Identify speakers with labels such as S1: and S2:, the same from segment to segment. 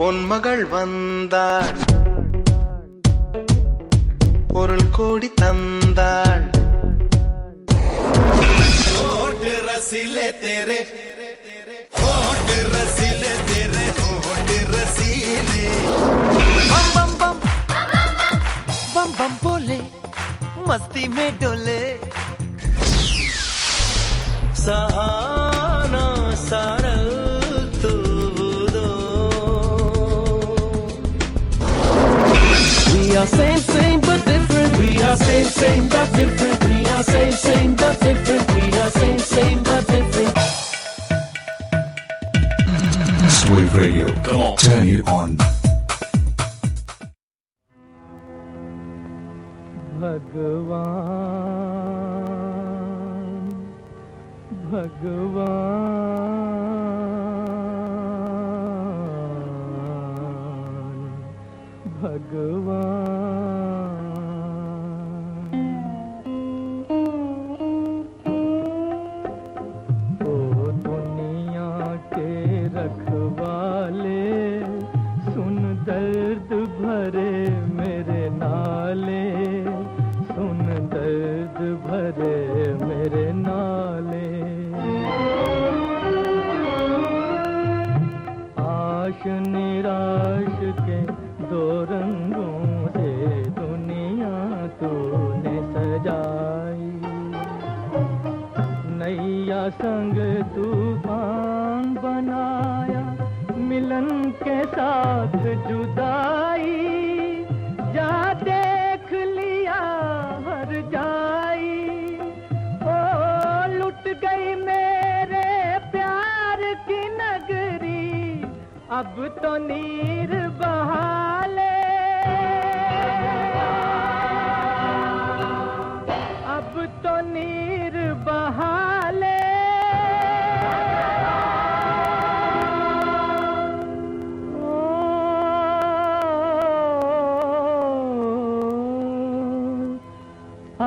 S1: பொன்மகள் வந்தாள், பொருள் கோடி தந்தாள். होठ रसीले तेरे, होठ रसीले तेरे, होठ रसीले. बम बम बम बम बम बोले, मस्ती में डोले. सहाना सारा तू दो. We are same but different. We are same but different. We are same but different. We are same but different.
S2: Eastwave Radio. Come on, turn it on.
S3: भगवान भगवान भगवान ओ दुनिया के रखवाले, सुन दर्द भरे मेरे नाले, सुन दर्द भरे मेरे नाले. आश निराश के दो रंगों से दुनिया तूने सजाई, नैया संग तूफान बनाया, मिलन के साथ जुदाई. जा देख लिया हर जाई, ओ लुट गई मेरे प्यार की नगरी. अब तो नीर बहाले, अब तो नीर बहाले.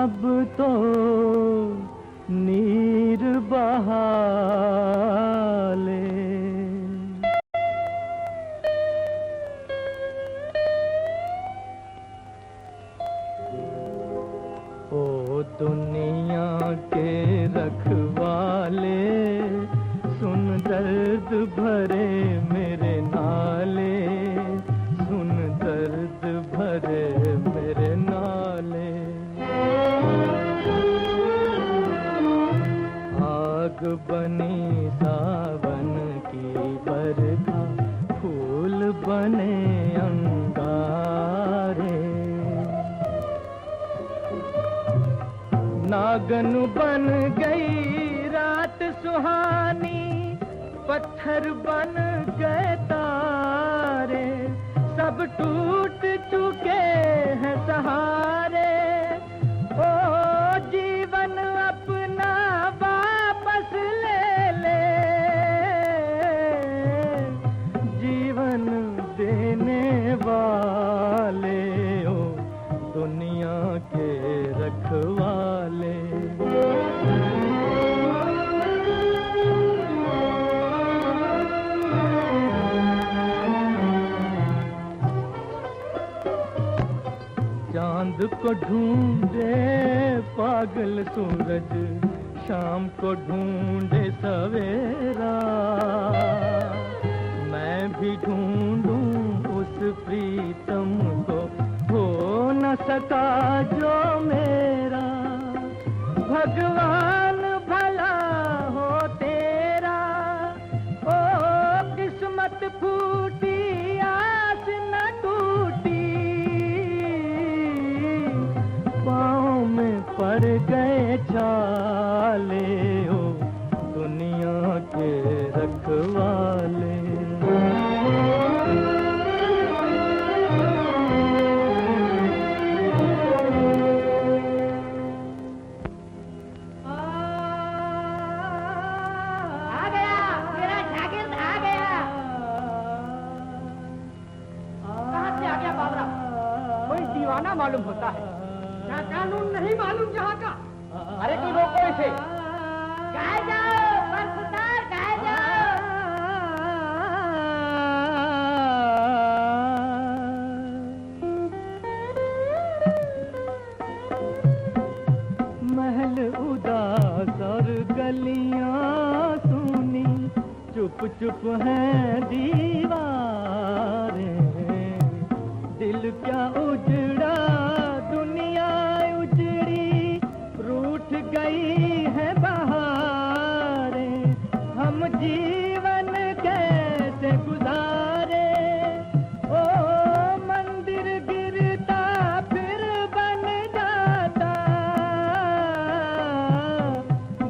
S3: अब तो नीर बहाले. ओ दुनिया के रखवाले, सुन दर्द भरे मेरे नाले, सुन दर्द भरे मेरे नाले. आग बनी सावन की बरखा, फूल बने अंगारे. नागन बन गई रात सुहानी, पत्थर बन गए तारे. सब टूट चुके हैं सहारे. ओ जीवन अपना वापस ले ले, जीवन देने वाले, ओ दुनिया के रखवाले. चांद को ढूंढे पागल सूरज, शाम को ढूंढे सवेरा. मैं भी ढूंढूं उस प्रीतम को, हो न सका जो मेरा. भगवान भला हो तेरा, ओ किस्मत फूटी आस न टूटी. पाँव में पड़ गए छाले, ओ दुनिया के रखवाले.
S4: मालूम होता है क्या कानून नहीं मालूम जहाँ का. अरे कोई रोको इसे. गाय जाओ, बरखुदार गाय जाओ.
S3: चुप हैं दीवारें, दिल क्या उजड़ा दुनिया उजड़ी, रूठ गई है बहारें, हम जीवन कैसे गुजारे। ओ मंदिर गिरता फिर बन जाता,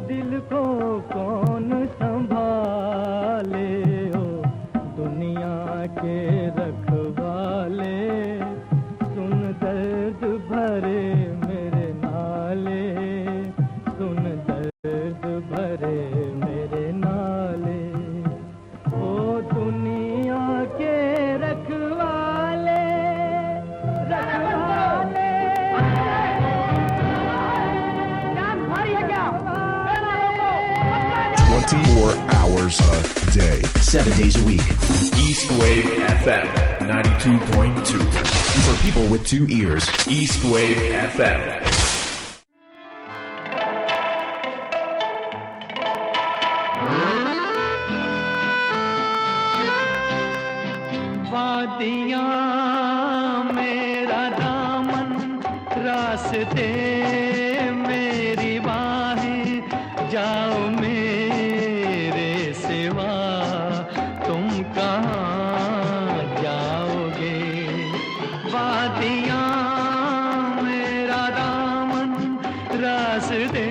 S3: दिल को कौन संभाले। ओ दुनिया के रखवाले, सुन दर्द भरे मेरे नाले, सुन दर्द भरे मेरे नाले। ओ दुनिया के रखवाले, रखवाले।
S4: जान भारी है क्या?
S2: 24 hours a day.
S5: 7 days a week.
S6: Eastwave FM 92.2.
S5: For people with 2 ears.
S6: Eastwave FM.
S3: वादियाँ मेरा दामन, रास्ते मेरी बाहें, जाओ मेरे सिवा तुम कहाँ जाओगे। वादियाँ मेरा दामन, रास्ते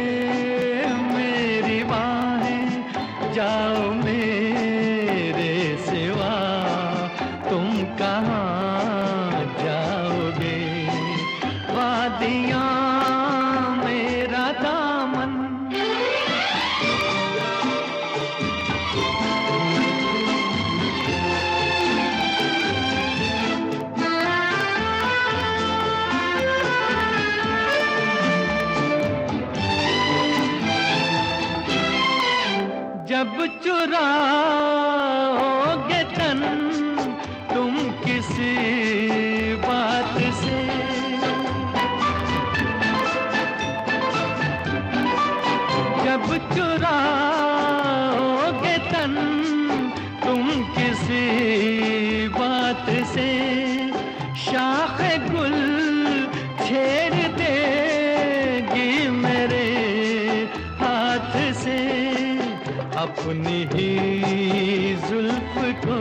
S3: मेरी बाहें, जाओ मेरे सिवा तुम कहाँ जाओगे। वादियाँ मेरा दामन। जब चुराओगे तन तुम किसी बात से, जब चुराओगे तन तुम किसी बात से, शाख गुल छेड़ देगी मेरे हाथ से, अपनी ही जुल्फ को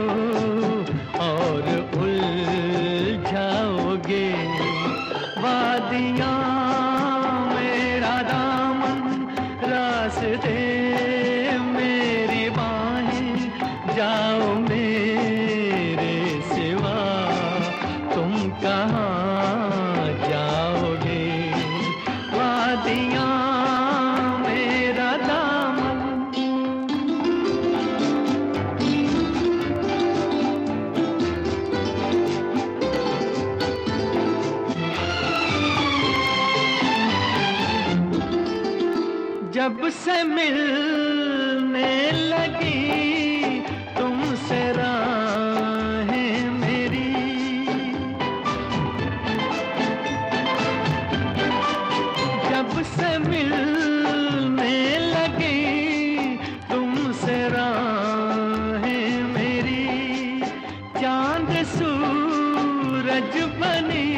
S3: और उलझाओगे। वादियाँ मेरा दामन, रास्ते मेरी बाहें, जाओ मेरे सिवा तुम कहाँ जाओगे। वादियाँ मेरा दामन। जब से मिलने लगी तुमसे राहें मेरी, जब से मिलने लगी तुमसे राहें मेरी, चांद सूरज बनी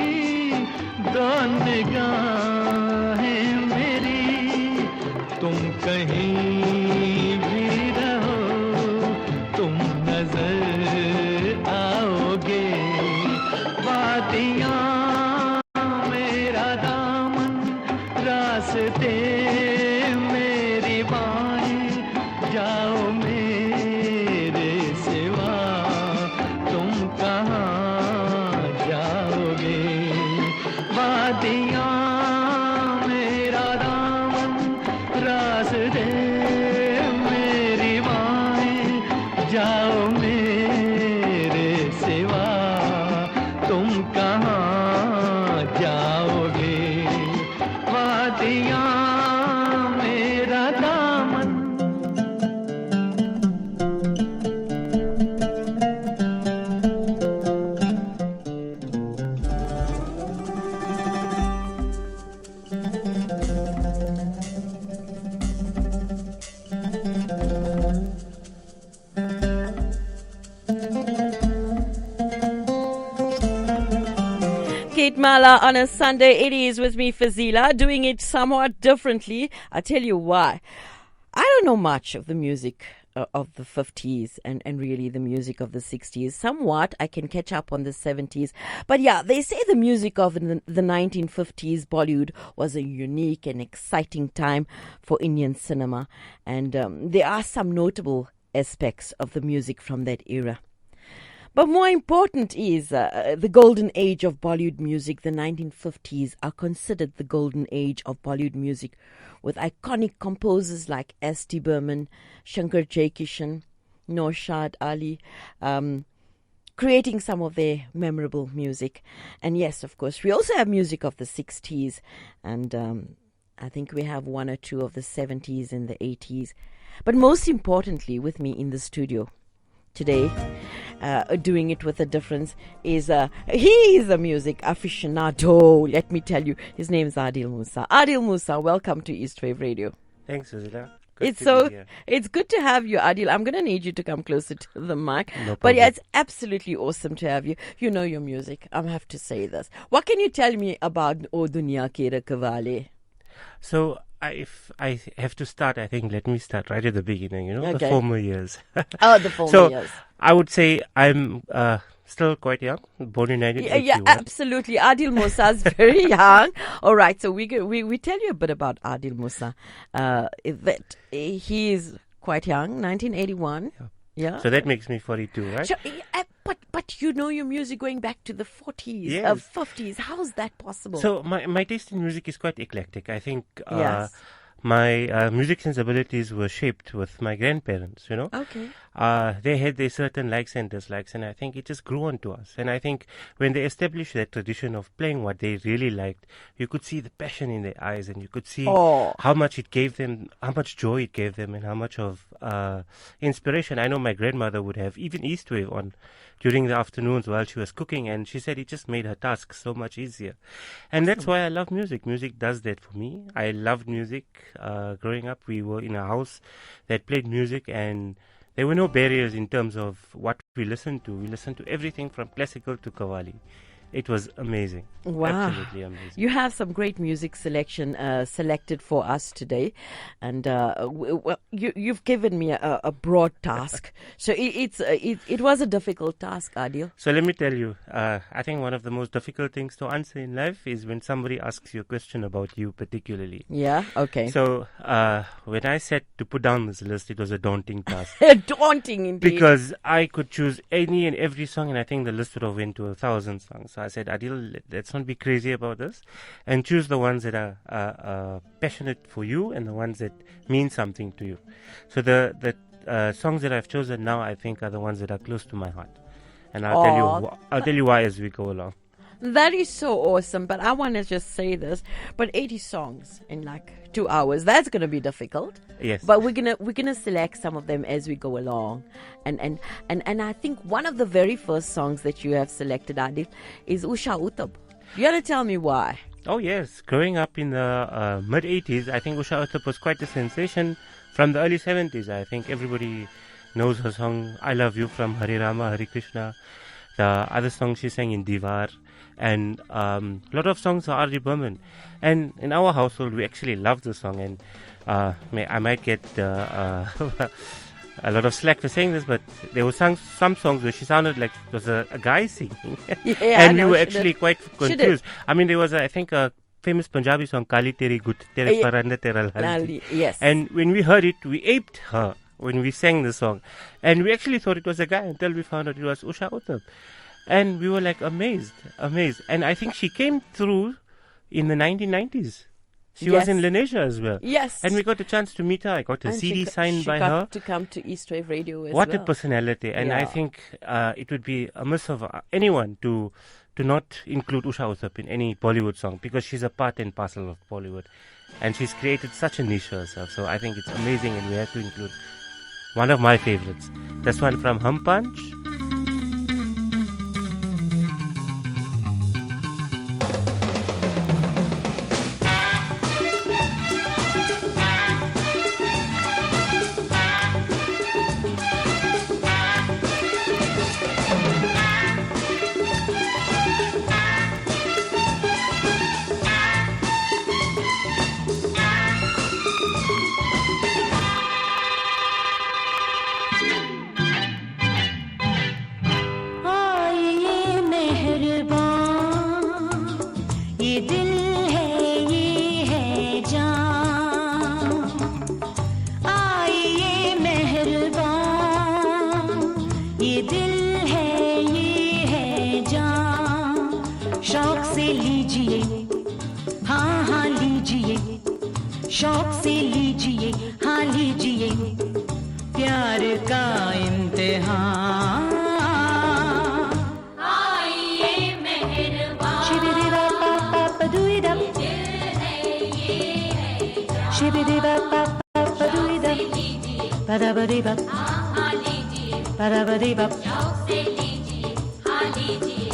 S3: दो निगाहें मेरी, तुम कहीं भी रहो तुम नजर आओगे। वादियाँ मेरा दामन, रास्ते मेरी बाहें, जाओ मेरे सिवा तुम कहाँ जाओगे। वादियाँ मेरा दामन, रास्ते मेरी बाहें, जाओ मेरे सिवा तुम कहाँ जाओगे। वादियाँ मेरा दामन।
S7: Mala on a Sunday. It is with me, Fazila, doing it somewhat differently. I'll tell you why. I don't know much of the music of the 50s and really the music of the 60s. Somewhat I can catch up on the 70s. But yeah, they say the music of the 1950s Bollywood was a unique and exciting time for Indian cinema. And there are some notable aspects of the music from that era. But more important is the golden age of Bollywood music. The 1950s are considered the golden age of Bollywood music, with iconic composers like S.T. Burman, Shankar Jaikishan, Naushad Ali, creating some of their memorable music. And yes, of course, we also have music of the 60s, and I think we have one or two of the 70s and the 80s. But most importantly, with me in the studio today, doing it with a difference, is he is a music aficionado. Let me tell you, his name is Adil Musa. Adil Musa, welcome to Eastwave Radio.
S8: Thanks, Fazila.
S7: It's good to have you, Adil. I'm gonna need you to come closer to the mic.
S8: No
S7: but yeah,
S8: problem.
S7: it's absolutely awesome to have you. You know your music. I have to say this. What can you tell me about O Dunya Ke Rakhwale?
S8: So, if I have to start, I think let me start right at the beginning, the
S7: Okay.
S8: former years.
S7: Oh, the former
S8: So,
S7: years.
S8: I would say I'm still quite young, born in
S7: Yeah,
S8: 1981.
S7: absolutely. Adil Musa is very young. All right, so we tell you a bit about Adil Musa. That he is quite young, 1981. Yeah.
S8: So that makes me 42, right?
S7: Sure, but you know your music going back to the 40s,
S8: Yes.
S7: 50s. How is that possible?
S8: So my taste in music is quite eclectic. I think
S7: Yes.
S8: my music sensibilities were shaped with my grandparents,
S7: Okay.
S8: They had their certain likes and dislikes, and I think it just grew onto us. And I think when they established that tradition of playing what they really liked, you could see the passion in their eyes, and you could see how much it gave them, how much joy it gave them, and how much of inspiration. I know my grandmother would have even Eastwave on during the afternoons while she was cooking, and she said it just made her task so much easier. And that's why I love music. Music does that for me. I loved music. Growing up, we were in a house that played music, and there were no barriers in terms of what we listened to. We listened to everything from classical to Qawwali. It was amazing.
S7: Wow.
S8: Absolutely amazing.
S7: You have some great music selection selected for us today, and you've given me a broad task. So it was a difficult task, Adil.
S8: So let me tell you, I think one of the most difficult things to answer in life is when somebody asks you a question about you particularly.
S7: Yeah, okay.
S8: So when I set to put down this list, it was a daunting task.
S7: Daunting indeed.
S8: Because I could choose any and every song, and I think the list would have went to 1,000 songs. So I said, Adil, let's not be crazy about this, and choose the ones that are passionate for you and the ones that mean something to you. So the songs that I've chosen now, I think, are the ones that are close to my heart, and I'll tell you why as we go along.
S7: That is so awesome, but I want to just say this. But 80 songs in like 2 hours, that's going to be difficult.
S8: Yes.
S7: But we're gonna select some of them as we go along. And I think one of the very first songs that you have selected, Adil, is Usha Uttab. You got to tell me why.
S8: Oh yes, growing up in the mid-80s, I think Usha Uttab was quite a sensation. From the early 70s, I think everybody knows her song I Love You from Hare Rama, Hare Krishna. The other song she sang in Diwar. And a lot of songs are R.D. Burman. And in our household, we actually love the song. And I might get a lot of slack for saying this, but there were some songs where she sounded like it was a guy singing. And we were actually quite confused. I mean, there was, I think, a famous Punjabi song, Kali Teri Gut, Tere Paranda Tera Lal.
S7: Yes.
S8: And when we heard it, we aped her when we sang the song. And we actually thought it was a guy until we found out it was Usha Uttab. And we were like amazed. And I think she came through in the 1990s. She was in Lenasia as well.
S7: Yes.
S8: And we got a chance to meet her. I got a CD signed by her.
S7: She got to come to Eastwave Radio as well.
S8: What a personality. And I think it would be a miss of anyone to not include Usha Uttab in any Bollywood song, because she's a part and parcel of Bollywood. And she's created such a niche herself. So I think it's amazing, and we have to include one of my favorites. This one from Hum Punch.
S9: ये दिल है ये है जान आइए मेहरबान ये दिल है ये है जान शौक से लीजिए हाँ हाँ लीजिए शौक से लीजिए हाँ लीजिए प्यार का इम्तिहान आइए मेहरबान शिबिरिबा पापा पदुइदा शिबिरिबा पापा पदुइदा पदाबदिबा पदाबदिबा शौक से लीजिए हाँ लीजिए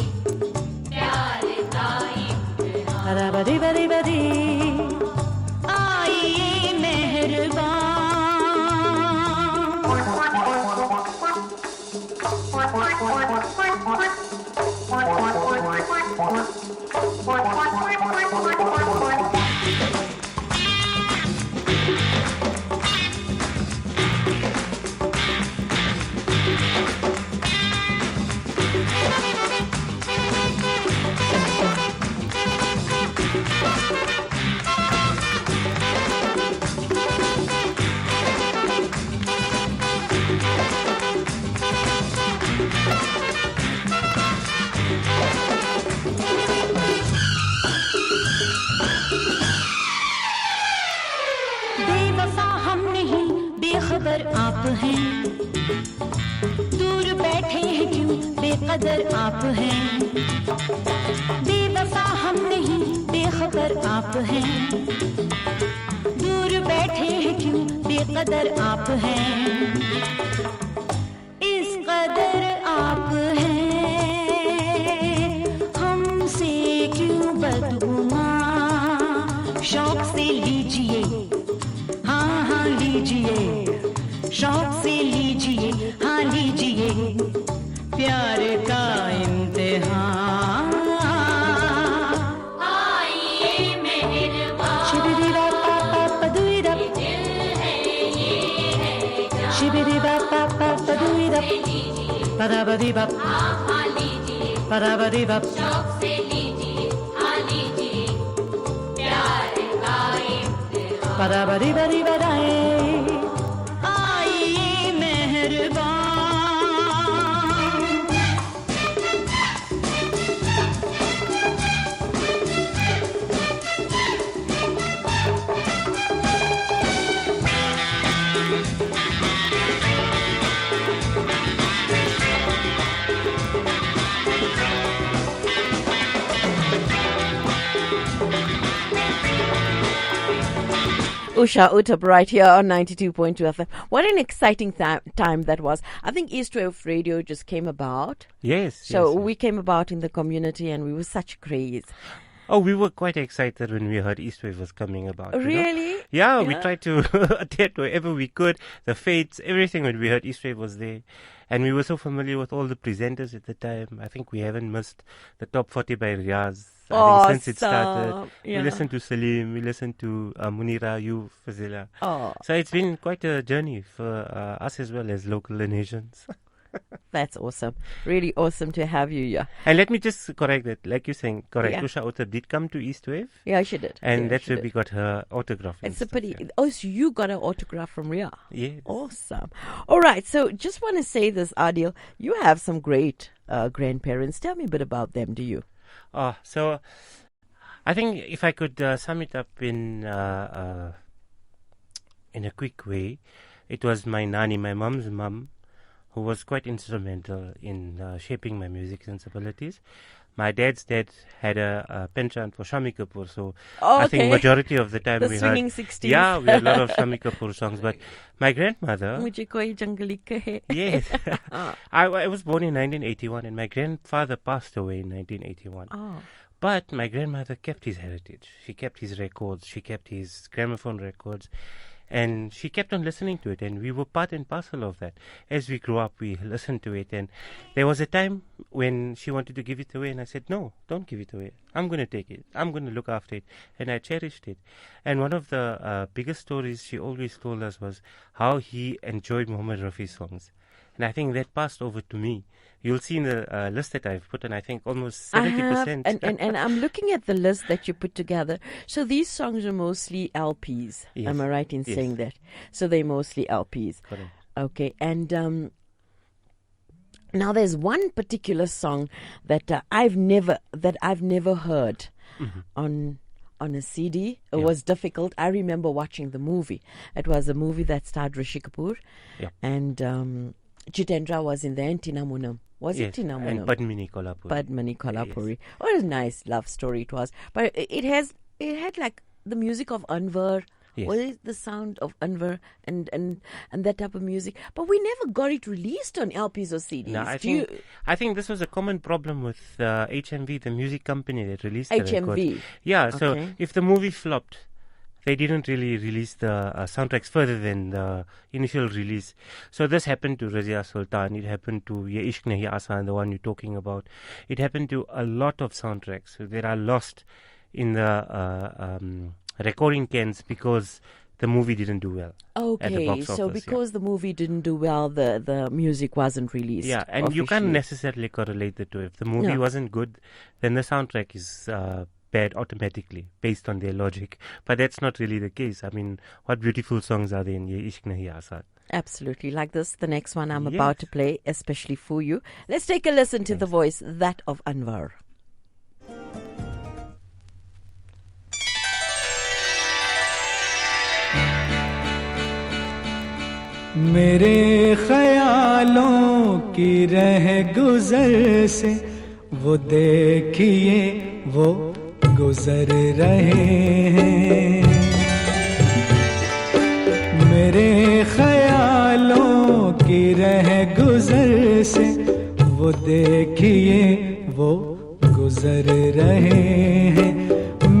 S9: प्यार का इम्तिहान पदाबदिबदिबदी आइए मेहरबान बेवफा हम नहीं बेखबर आप हैं दूर बैठे हैं क्यों बेकदर आप हैं बेवफा हम नहीं बेखबर आप हैं दूर बैठे हैं क्यों बेकदर आप हैं इस कदर आप हैं हमसे क्यों बदगुमान शौक से लीजिए हाँ हाँ लीजिए शौक से लीजिए हाँ लीजिए प्यार का इम्तिहान आइए मेहरबान शिबिरिबा पापा पदुइदा शिबिरिबा पापा पदुइदा पदाबदिबा पदाबदिबा शौक से लीजिए हाँ लीजिए प्यार का इम्तिहान पदाबदिबदिबदाए आइए मेहरबान
S7: Usha Utap right here on 92.2 FM. What an exciting time that was. I think Eastwave Radio just came about.
S8: Yes.
S7: So
S8: yes.
S7: we came about in the community and we were such craze.
S8: Oh, we were quite excited when we heard Eastwave was coming about.
S7: Really?
S8: Yeah, we tried to attend wherever we could. The fates, everything when we heard Eastwave was there. And we were so familiar with all the presenters at the time. I think we haven't missed the top 40 by Riaz. Since it started.
S7: Yeah.
S8: We listened to Salim, we listened to Munira, you, Fazila.
S7: Oh.
S8: So it's been quite a journey for us as well as local Lenasians.
S7: That's awesome. Really awesome to have you here.
S8: And let me just correct that. Like you're saying, correct.
S7: Yeah.
S8: Usha Uttar did come to Eastwave.
S7: Yeah, she did.
S8: And
S7: Yeah,
S8: that's
S7: she
S8: where
S7: did.
S8: we got her autograph. and
S7: It's a
S8: stuff,
S7: pretty.
S8: yeah.
S7: Oh, so you got an autograph from Ria.
S8: Yes.
S7: Awesome. All right. So just want to say this, Adil. You have some great grandparents. Tell me a bit about them, do you?
S8: So I think if I could sum it up in a quick way, it was my nanny, my mom's mom, who was quite instrumental in shaping my music sensibilities. My dad's dad had a penchant for Shami Kapoor, so I think majority of the time
S7: The
S8: we
S7: swinging
S8: heard
S7: 60s.
S8: Yeah, we had a lot of Shami Kapoor songs. But my grandmother,
S7: Mujhe koi jangali kahe.
S8: yes, I was born in 1981, and my grandfather passed away in 1981.
S7: Oh.
S8: But my grandmother kept his heritage. She kept his records. She kept his gramophone records. And she kept on listening to it, and we were part and parcel of that. As we grew up, we listened to it, and there was a time when she wanted to give it away, and I said, no, don't give it away. I'm going to take it. I'm going to look after it. And I cherished it. And one of the biggest stories she always told us was how he enjoyed Muhammad Rafi's songs. And I think that passed over to me, you'll see in the list that I've put in, I think almost 70%.
S7: And I'm looking at the list that you put together. So these songs are mostly LPs.
S8: Yes.
S7: Am I right in
S8: Yes.
S7: saying that? So they're mostly LPs.
S8: Correct.
S7: Okay, and now there's one particular song that I've never heard on a CD. It was difficult. I remember watching the movie. It was a movie that starred Rishi Kapoor, and Jitendra was in there, and Tina Munam. Was it Tina Munam?
S8: And Padmini Kolhapuri.
S7: Padmini Kolhapuri. What a nice love story it was. But it had like the music of Anwar.
S8: Yes.
S7: What is the sound of Anwar and that type of music? But we never got it released on LPs or CDs.
S8: No, I think this was a common problem with HMV, the music company that released the
S7: HMV.
S8: record. Yeah, so
S7: Okay.
S8: if the movie flopped, they didn't really release the soundtracks further than the initial release. So this happened to Razia Sultan. It happened to Ye Ishq Nahi Aasan, the one you're talking about. It happened to a lot of soundtracks that are lost in the recording cans because the movie didn't do well at the
S7: Okay,
S8: box
S7: so
S8: office.
S7: because the movie didn't do well, the music wasn't released.
S8: Yeah, and you can't
S7: officially.
S8: necessarily correlate the two. If the movie
S7: No.
S8: wasn't good, then the soundtrack is bad automatically based on their logic. But that's not really the case. I mean, what beautiful songs are there in Ye Ishq Nahi Aasan?
S7: Absolutely. Like this, the next one I'm about to play, especially for you. Let's take a listen to the voice, that of Anwar.
S3: मेरे ख्यालों की रह गुजर से वो देखिए वो गुजर रहे हैं। मेरे ख्यालों की रह गुजर से वो देखिए वो गुजर रहे हैं।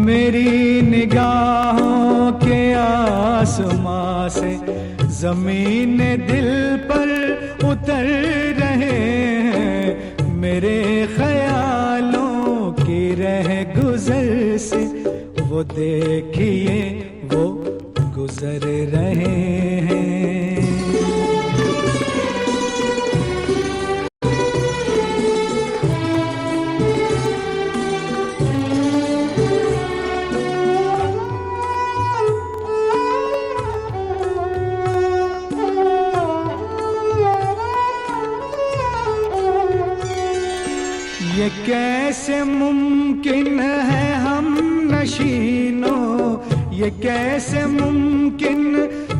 S3: मेरी निगाहों के आसमां से ज़मीन दिल पर उतर रहे हैं। मेरे ख्यालों की रह गुजर से वो देखिए वो गुजर रहे हैं। ये कैसे मुमकिन है हम नशीनों, ये कैसे मुमकिन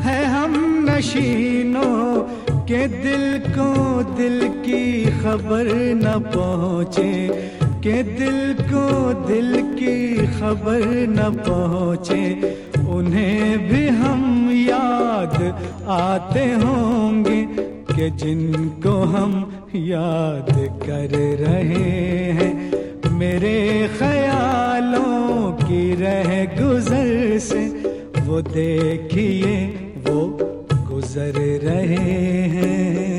S3: है हम नशीनों के दिल को दिल की खबर न पहुँचे, के दिल को दिल की खबर न पहुँचे। उन्हें भी हम याद आते होंगे कि जिनको हम याद कर रहे हैं। मेरे ख्यालों की रह गुजर से वो देखिए वो गुजर रहे हैं।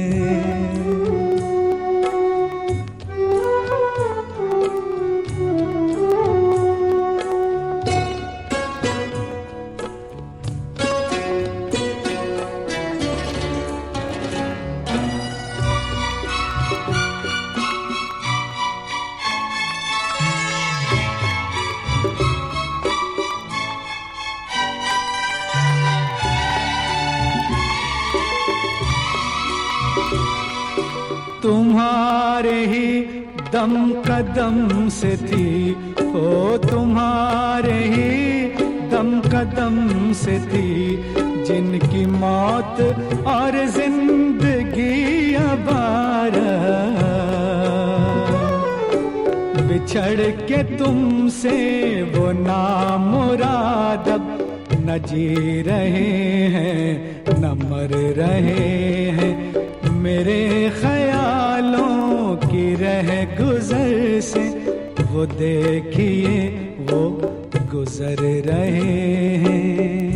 S3: तुम्हारे ही दम कदम से थी, ओ तुम्हारे ही दम कदम से थी, जिनकी मौत और जिंदगी अबारा। बिछड़ के तुमसे वो नामुराद अब न जी रहे हैं न मर रहे हैं। मेरे ख्यालों की रह गुजर से वो देखिए वो गुजर रहे हैं।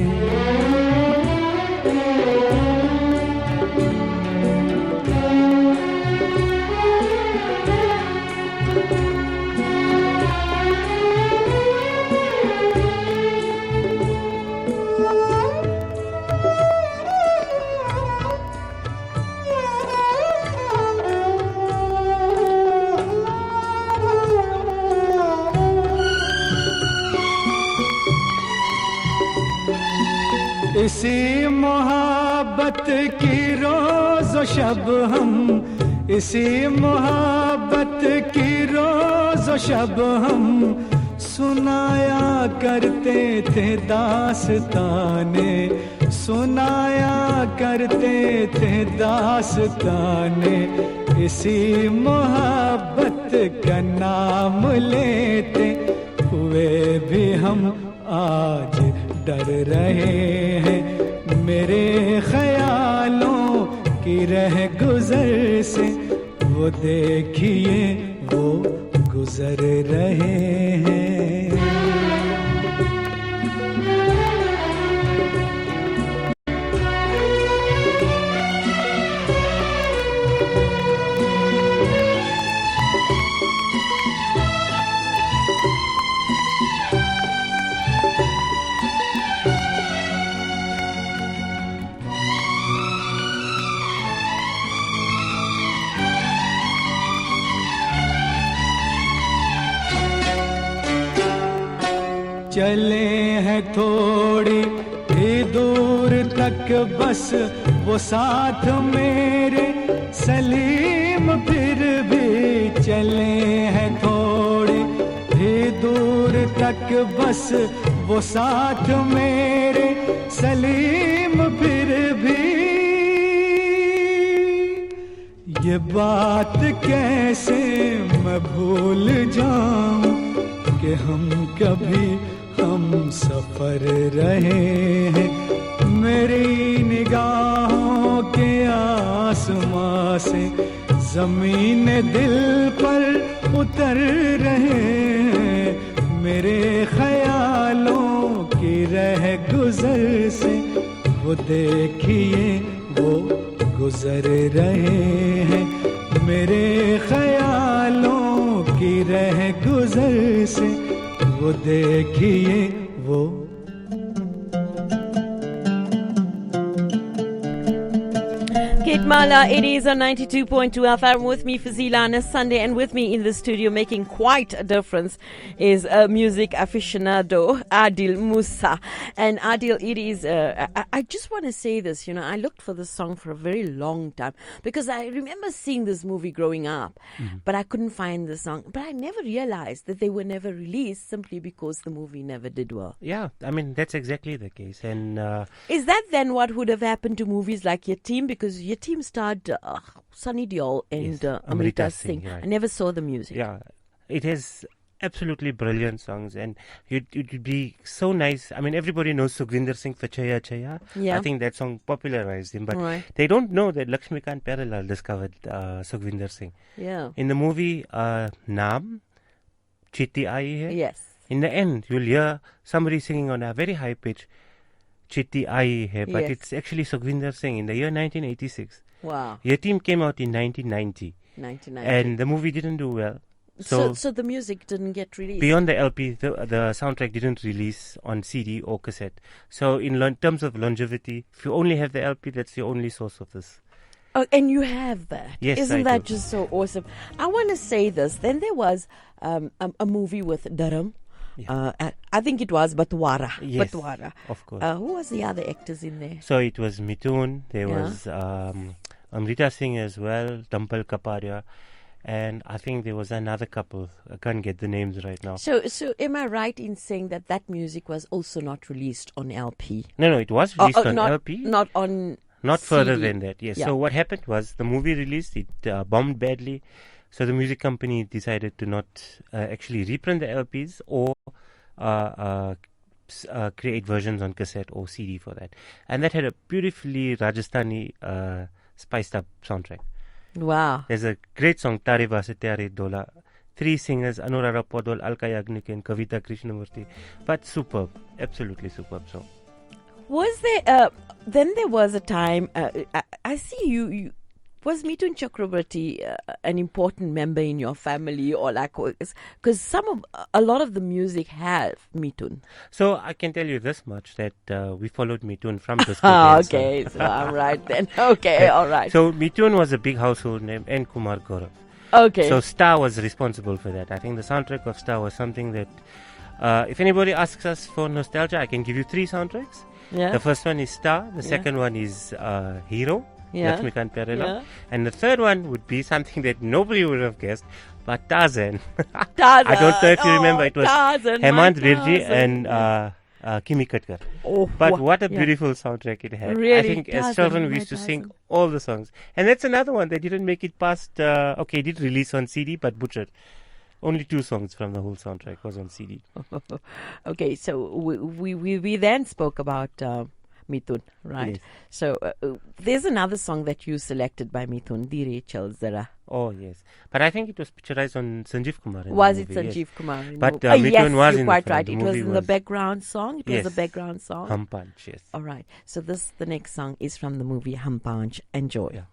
S3: इसी मोहब्बत की रोज व शब हम, इसी मोहब्बत की रोज व शब हम सुनाया करते थे दास्ताने, सुनाया करते थे दास्ताने, इसी मोहब्बत का नाम लेते हुए भी हम आज डर रहे हैं। मेरे ख्यालों की रह गुजर से वो देखिए वो गुजर रहे हैं। चले हैं थोड़ी ही दूर तक बस वो साथ मेरे सलीम, फिर भी चले हैं थोड़ी ही दूर तक बस वो साथ मेरे सलीम, फिर भी ये बात कैसे मैं भूल जाऊं कि हम कभी हम सफर रहे हैं। मेरी निगाहों के आसमां से ज़मीन दिल पर उतर रहे हैं। मेरे ख्यालों की रह गुजर से वो देखिए वो गुजर रहे हैं। मेरे ख्यालों की रह गुजर से वो देखिए वो।
S7: Kitmala, it is on 92.2 FM with me, Fazila, on a Sunday, and with me in the studio making quite a difference is a music aficionado, Adil Musa. And Adil, it is, I just want to say this, I looked for this song for a very long time because I remember seeing this movie growing up, but I couldn't find the song. But I never realized that they were never released simply because the movie never did well.
S8: Yeah, I mean, that's exactly the case. And
S7: is that then what would have happened to movies like Yatim? Because Yatim starred Sunny Deol and Amrita Singh.
S8: Right.
S7: I never saw the music.
S8: Yeah, it has absolutely brilliant songs, and it'd be so nice. I mean, everybody knows Sukhvinder Singh for Chaya Chaya.
S7: Yeah.
S8: I think that song popularized him, but
S7: Right.
S8: they don't know that Lakshmikant Pyarelal discovered Sukhvinder Singh.
S7: Yeah.
S8: In the movie Naam, Chitti Aayi Hai,
S7: Yes.
S8: in the end, you'll hear somebody singing on a very high pitch, Chitti Aayi Hai, but
S7: Yes.
S8: it's actually Sukhvinder Singh in the year 1986.
S7: Wow.
S8: Yatim came out in 1990,
S7: 1990.
S8: and the movie didn't do well.
S7: So the music didn't get released.
S8: Beyond the LP, the soundtrack didn't release on CD or cassette. So in terms of longevity, if you only have the LP, that's your only source of this.
S7: Oh, and you have that.
S8: Yes,
S7: Isn't
S8: I
S7: that
S8: do.
S7: just so awesome? I want to say this. Then there was a movie with Dharam.
S8: Yeah.
S7: I think it was Batwara.
S8: Yes,
S7: Batwara.
S8: of course.
S7: Who was the other actors in there?
S8: So it was Mithun, there
S7: Yeah.
S8: was Amrita Singh as well, Dampal Kapadia, and I think there was another couple. I can't get the names right now.
S7: So am I right in saying that music was also not released on LP?
S8: No, it was released on
S7: not,
S8: LP.
S7: Not on
S8: Not further
S7: CD.
S8: than that, yes.
S7: Yeah.
S8: So what happened was the movie released, it bombed badly. So the music company decided to not actually reprint the LPs or create versions on cassette or CD for that. And that had a beautifully Rajasthani spiced up soundtrack.
S7: Wow.
S8: There's a great song, Tare Vase Tyare Dola. 3 singers, Anurara Podol, Alka Yagnik and Kavita Krishnamurti. But superb, absolutely superb song.
S7: Was there, then there was a time, I see you was Mithun Chakraborty an important member in your family, or like, because a lot of the music have Mithun.
S8: So I can tell you this much, that we followed Mithun from this
S7: okay, so I'm right then. Okay, all right.
S8: So Mithun was a big household name, and Kumar Gaurav.
S7: Okay.
S8: So Star was responsible for that. I think the soundtrack of Star was something that, if anybody asks us for nostalgia, I can give you 3 soundtracks.
S7: Yeah.
S8: The first one is Star. The second one is Hero.
S7: Yeah.
S8: Lakshmikant Pyarelal.
S7: Yeah.
S8: And the third one would be something that nobody would have guessed, but Tarzan.
S7: Tarzan.
S8: I don't know if you remember. It was
S7: Tarzan,
S8: Hemant
S7: my
S8: Virji
S7: Tarzan.
S8: and Kimi Katkar.
S7: Oh,
S8: But what a
S7: yeah.
S8: beautiful soundtrack it had. I
S7: Really,
S8: think as
S7: Tarzan,
S8: children we
S7: my
S8: used to sing
S7: Tarzan.
S8: all the songs. And that's another one. They didn't make it past, okay, it did release on CD, but butchered. Only 2 songs from the whole soundtrack was on CD.
S7: Okay, so we then spoke about Mithun, right?
S8: Yes.
S7: So there's another song that you selected by Mithun, Dire Chal Zara.
S8: Oh, yes. But I think it was picturized on Sanjeev Kumar. in the
S7: Was it
S8: movie,
S7: Sanjeev
S8: yes.
S7: Kumar? in the
S8: But
S7: movie?
S8: Mithun
S7: Yes,
S8: was
S7: you're
S8: in
S7: quite
S8: the film.
S7: right.
S8: The
S7: It was
S8: movie
S7: in the
S8: was-
S7: background song. It was
S8: Yes.
S7: a background song.
S8: Hum Panch, yes.
S7: All right. So the next song is from the movie Hum Panch. Enjoy.
S8: Yeah.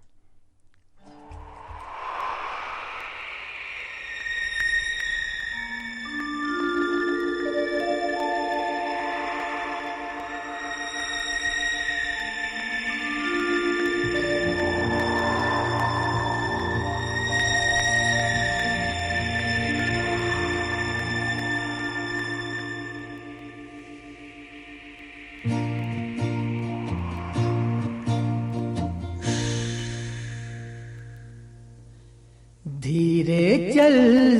S3: धीरे चल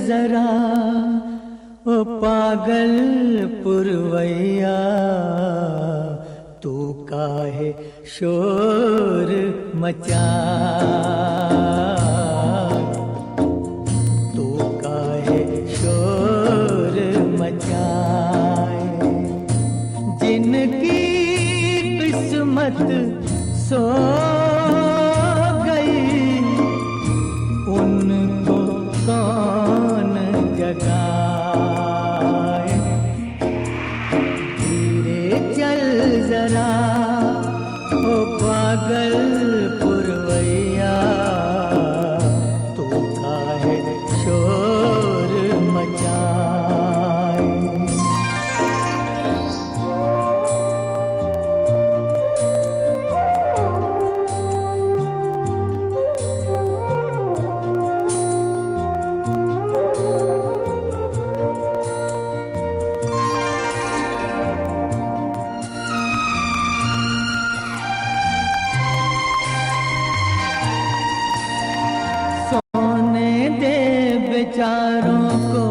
S3: जरा ओ पागल पुरवैया तू काहे शोर मचा तू काहे शोर मचाए जिनकी किस्मत सो गई उनको कौन जगाए धीरे चल जरा ओ पागल पुरवैया तू काहे शोर मचाए सोने दे बेचारों को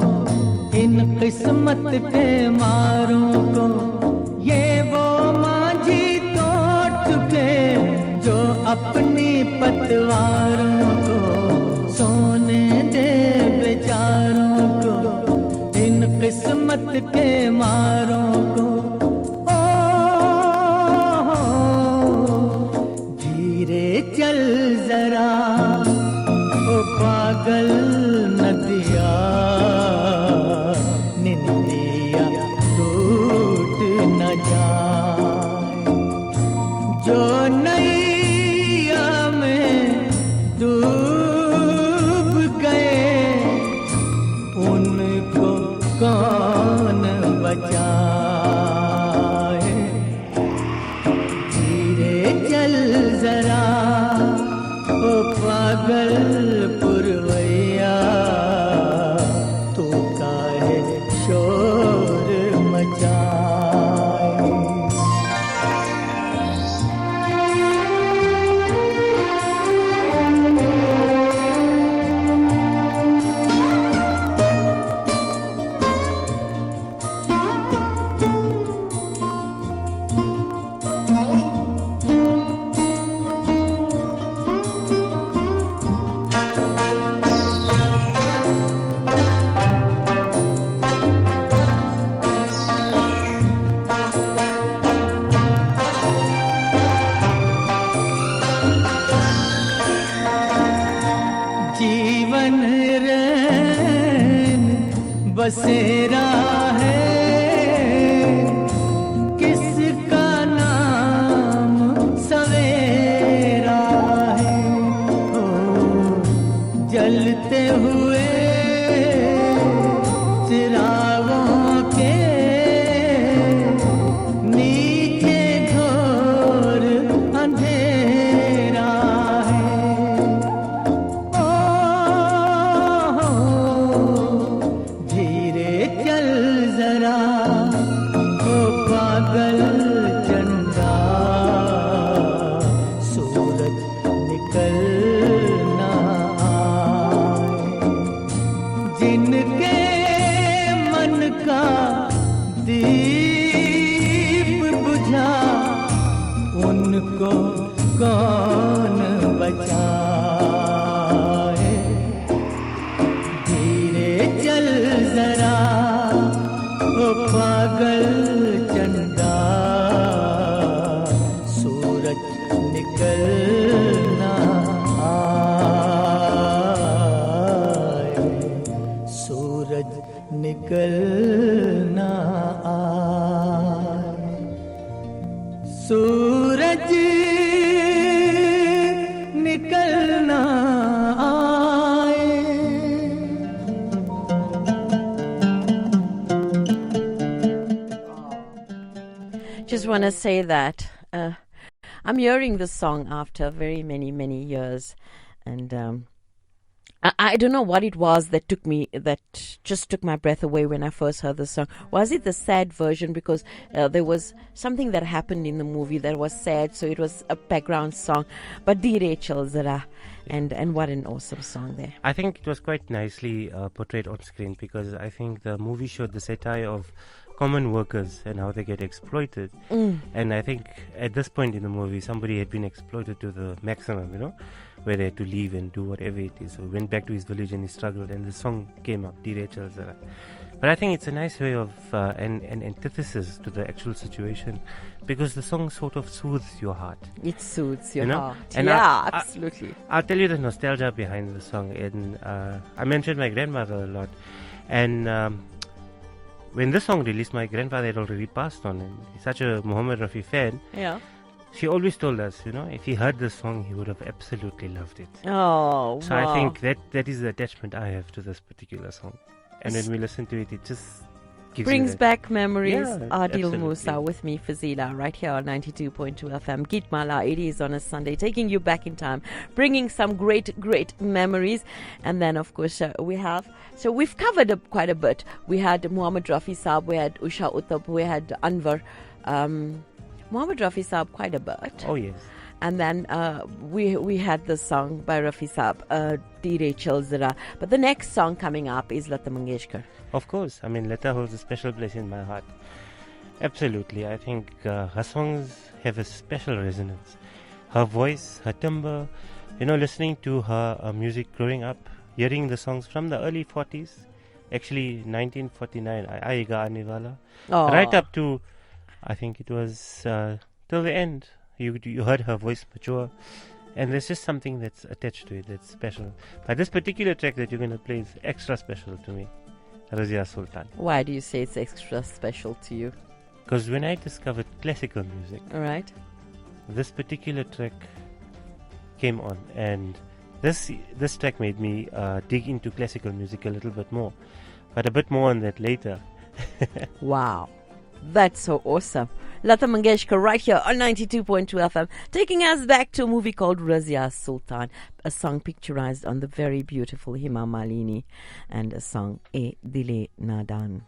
S3: इन किस्मत के मारों को ये वो मांझी तोड़ चुके जो अपनी पतवारों को सोने दे बेचारों को इन किस्मत के मारों को ओ धीरे चल जरा ओ पागल नदिया निंदिया टूट न जाए जो नैया में डूब गए उनको कौन बचाए धीरे चल जरा ओ पागल पुरवैया तू काहे शोर मचाए जीवन रैन बसेरा है किसका नाम सवेरा है ओ जलते हुए चिरागों के नीचे घोर अंधेरा है ओ धीरे चल
S1: कल चंदा सूरज निकलना आए, सूरज निकलना आए, सूरज निकलना आए।
S7: Just want to say that I'm hearing this song after very many years, and I don't know what it was that just took my breath away when I first heard the song. Was it the sad version? Because there was something that happened in the movie that was sad, so it was a background song. But Dire Chalzara, and what an awesome song there.
S8: I think it was quite nicely portrayed on screen, because I think the movie showed the satire of common workers and how they get exploited. And I think at this point in the movie, somebody had been exploited to the maximum, where they had to leave and do whatever it is. So he went back to his village and he struggled, and the song came up, Dire Chalzara. But I think it's a nice way of an antithesis to the actual situation, because the song sort of soothes your heart.
S7: It soothes your heart.
S8: And
S7: Absolutely.
S8: I'll tell you the nostalgia behind the song. And I mentioned my grandmother a lot, and when this song released, my grandfather had already passed on, and he's such a Muhammad Rafi fan.
S7: Yeah.
S8: She always told us, if he heard this song, he would have absolutely loved it.
S7: Oh,
S8: So
S7: wow.
S8: I think that is the attachment I have to this particular song. And when we listen to it, it just gives
S7: brings
S8: you that.
S7: back memories.
S8: Yeah,
S7: Adil
S8: absolutely.
S7: Musa with me, Fazila, right here on 92.2 FM. Git Mala, it is on a Sunday, taking you back in time, bringing some great memories. And then, of course, we've covered quite a bit. We had Muhammad Rafi Saab, we had Usha Uttab, we had Anwar. Muhammad Rafi Saab quite a bit.
S8: Oh, yes.
S7: And then we had the song by Rafi Saab, Dire Chalzara. But the next song coming up is Lata Mangeshkar.
S8: Of course. I mean, Lata holds a special place in my heart. Absolutely. I think her songs have a special resonance. Her voice, her timbre, listening to her music growing up, hearing the songs from the early 40s, actually 1949, Aayega Aane Wala, right up to, I think it was till the end. You heard her voice mature, and there's just something that's attached to it that's special. But this particular track that you're going to play is extra special to me, Razia Sultan.
S7: Why do you say it's extra special to you?
S8: Because when I discovered classical music,
S7: All right.
S8: this particular track came on, and this track made me dig into classical music a little bit more. But a bit more on that later.
S7: Wow. That's so awesome. Lata Mangeshkar right here on 92.2 FM, taking us back to a movie called Razia Sultan, a song picturized on the very beautiful Hima Malini, and a song E Dile Nadan.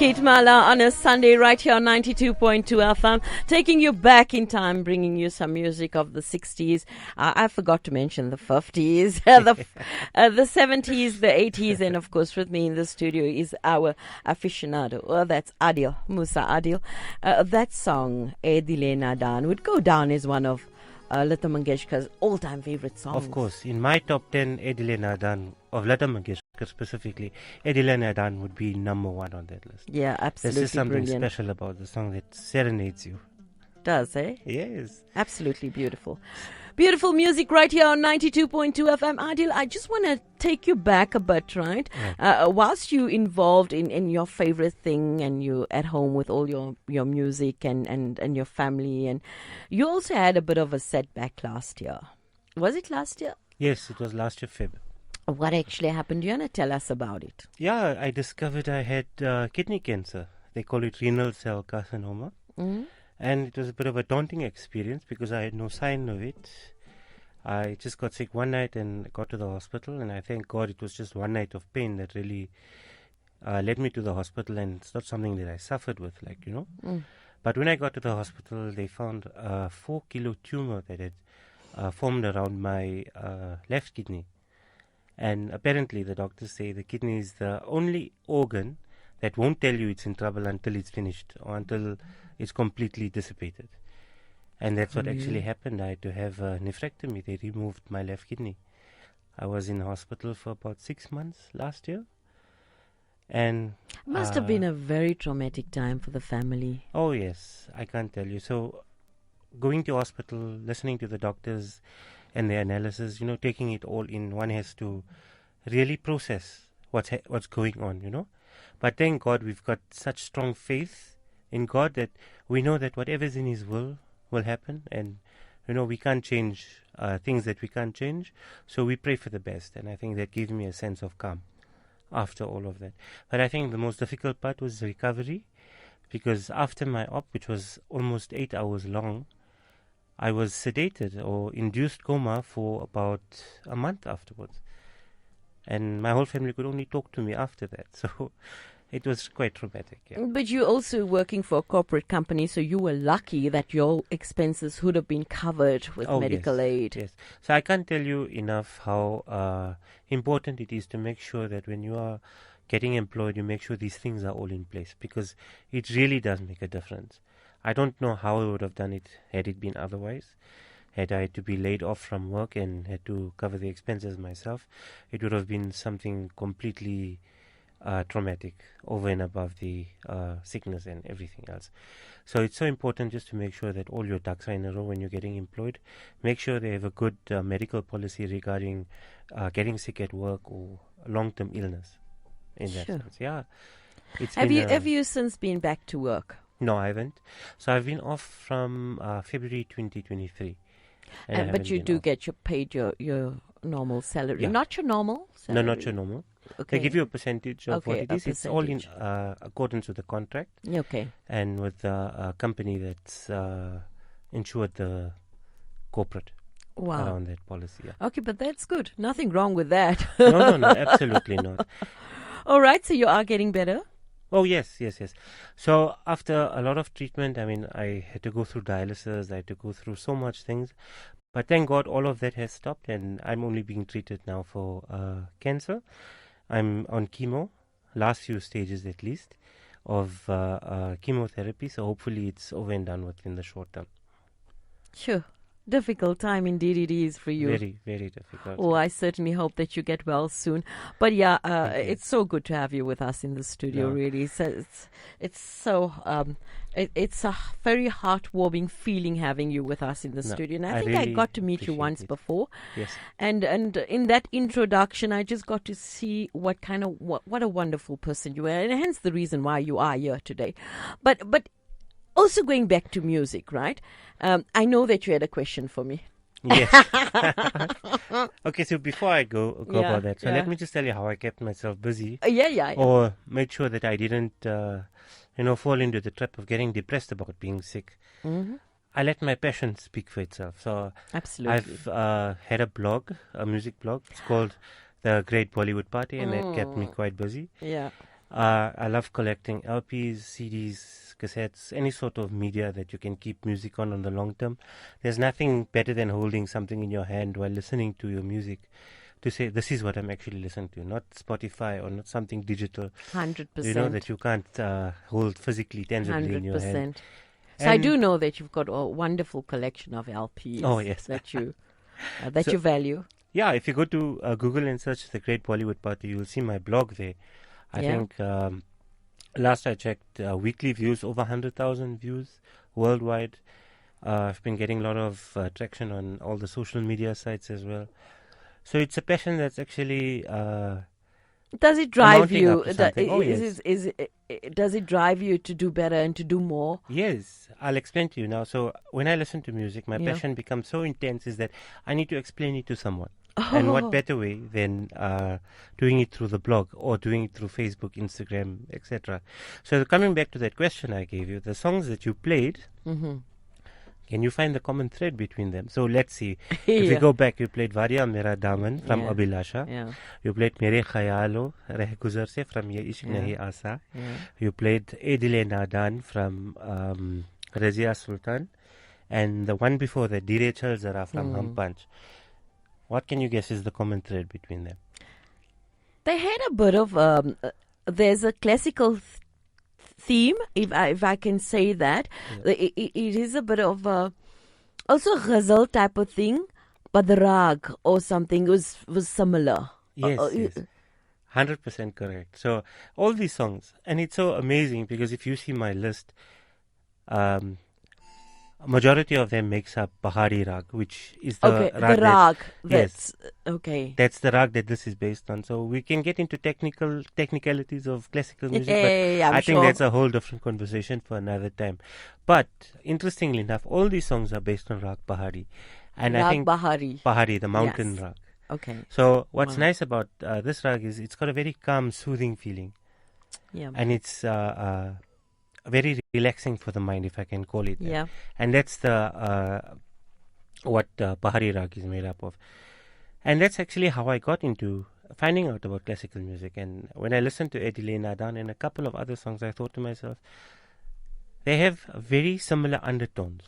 S7: Kate Mala on a Sunday right here on 92.2 FM, taking you back in time, bringing you some music of the 60s. I forgot to mention the 50s, the 70s, the 80s, and of course with me in the studio is our aficionado. Well, that's Adil, Musa Adil. That song, E Dile Nadan, would go down as one of Lata Mangeshkar's all-time favorite songs.
S8: Of course, in my top 10, E Dile Nadan, of Lata Mangeshkar specifically, E Dile Nadan would be number one on that list.
S7: Yeah, absolutely.
S8: There's just something
S7: brilliant.
S8: special about the song that serenades you.
S7: Does, eh?
S8: Yes.
S7: Absolutely beautiful. Beautiful music right here on 92.2 FM. Adil, I just want to take you back a bit, right? Whilst you involved in your favorite thing and you at home with all your music and your family, and you also had a bit of a setback last year. Was it last year?
S8: Yes, it was last year, Feb.
S7: What actually happened? Do you want to tell us about it?
S8: Yeah, I discovered I had kidney cancer. They call it renal cell carcinoma.
S7: Mm-hmm.
S8: And it was a bit of a daunting experience because I had no sign of it. I just got sick one night and got to the hospital, and I thank God it was just one night of pain that really led me to the hospital, and it's not something that I suffered with, But when I got to the hospital, they found a 4-kilo tumor that had formed around my left kidney. And apparently the doctors say the kidney is the only organ that won't tell you it's in trouble until it's finished or until it's completely dissipated. And that's what actually happened. I had to have a nephrectomy. They removed my left kidney. I was in hospital for about 6 months last year. And
S7: Must have been a very traumatic time for the family.
S8: Oh, yes. I can't tell you. So going to hospital, listening to the doctors and their analysis, taking it all in, one has to really process what's going on, But thank God we've got such strong faith in God that we know that whatever's in His will happen, and we can't change things that we can't change, so we pray for the best, and I think that gave me a sense of calm after all of that. But I think the most difficult part was recovery, because after my op, which was almost 8 hours long, I was sedated or induced coma for about a month afterwards, and my whole family could only talk to me after that, so it was quite traumatic. Yeah.
S7: But you're also working for a corporate company, so you were lucky that your expenses would have been covered with medical aid.
S8: Yes. So I can't tell you enough how important it is to make sure that when you are getting employed, you make sure these things are all in place, because it really does make a difference. I don't know how I would have done it had it been otherwise. Had I had to be laid off from work and had to cover the expenses myself, it would have been something completely traumatic over and above the sickness and everything else. So it's so important just to make sure that all your ducks are in a row when you're getting employed. Make sure they have a good medical policy regarding getting sick at work or long-term illness in that sense. Yeah.
S7: Have you since been back to work?
S8: No, I haven't. So I've been off from February 2023.
S7: But you do get paid your normal salary.
S8: Yeah.
S7: Not your normal salary?
S8: No, not your normal.
S7: Okay.
S8: They give you a percentage of what it is. It's all in
S7: percentage.
S8: accordance with the contract.
S7: Okay.
S8: And with the company that's insured the corporate around that policy. Yeah.
S7: Okay, but that's good. Nothing wrong with that.
S8: No, absolutely not.
S7: All right, so you are getting better?
S8: Oh, yes. So after a lot of treatment, I had to go through dialysis. I had to go through so much things. But thank God all of that has stopped, and I'm only being treated now for cancer. I'm on chemo, last few stages at least, of chemotherapy. So hopefully it's over and done with in the short term.
S7: Sure. Difficult time indeed it is for you.
S8: Very, very difficult.
S7: Oh, I certainly hope that you get well soon. But yeah, it's so good to have you with us in the studio. Really, so it's a very heartwarming feeling having you with us in the studio. And I think really I got to meet you once before.
S8: Yes.
S7: And in that introduction, I just got to see what a wonderful person you are, and hence the reason why you are here today. But also going back to music, right? I know that you had a question for me.
S8: Yes. Okay, so before I go about that, so let me just tell you how I kept myself busy.
S7: Yeah.
S8: Or made sure that I didn't, fall into the trap of getting depressed about being sick.
S7: Mm-hmm.
S8: I let my passion speak for itself. So
S7: absolutely.
S8: I've had a music blog. It's called The Great Bollywood Party, and that kept me quite busy.
S7: Yeah.
S8: I love collecting LPs, CDs, cassettes, any sort of media that you can keep music on the long term. There's nothing better than holding something in your hand while listening to your music to say, this is what I'm actually listening to, not Spotify or not something digital.
S7: 100%.
S8: You know, that you can't hold physically, tangibly in your hand.
S7: 100%. So I do know that you've got a wonderful collection of LPs.
S8: Oh, yes.
S7: That you you value.
S8: Yeah, if you go to Google and search The Great Bollywood Party, you'll see my blog there. I think last I checked, weekly views, over 100,000 views worldwide. I've been getting a lot of traction on all the social media sites as well. So it's a passion that's actually...
S7: does it drive you?
S8: Does
S7: it drive you to do better and to do more?
S8: Yes, I'll explain to you now. So when I listen to music, my passion becomes so intense is that I need to explain it to someone. And what better way than doing it through the blog or doing it through Facebook, Instagram, etc. So coming back to that question I gave you, the songs that you played, can you find the common thread between them? So let's see. If you go back, you played Varia Mera Daman from Abhilasha.
S7: Yeah.
S8: You played Mere Khayalo Reh Guzar Se from Ye Ishq Nahi Asa. You played E Dile Nadan from Razia Sultan. And the one before that, Dire Chal Zara from Hum Panch. What can you guess is the common thread between them?
S7: They had a bit of there's a classical theme, if I can say that. It is a bit of also ghazal type of thing, but the rag or something was similar.
S8: Yes, yes. 100% correct. So all these songs, and it's so amazing because if you see my list, majority of them makes up Bahari Rag, which is the rag. That's the rag that this is based on. So we can get into technicalities of classical music, but I think that's a whole different conversation for another time. But interestingly enough, all these songs are based on Rag Bahari. And I think Bahari, the mountain rag.
S7: Okay.
S8: So what's nice about this rag is it's got a very calm, soothing feeling.
S7: Yeah.
S8: And it's very relaxing for the mind, if I can call it that.
S7: Yeah.
S8: And that's the what Bahari Rag is made up of. And that's actually how I got into finding out about classical music. And when I listened to Edile Nadan and a couple of other songs, I thought to myself, they have very similar undertones.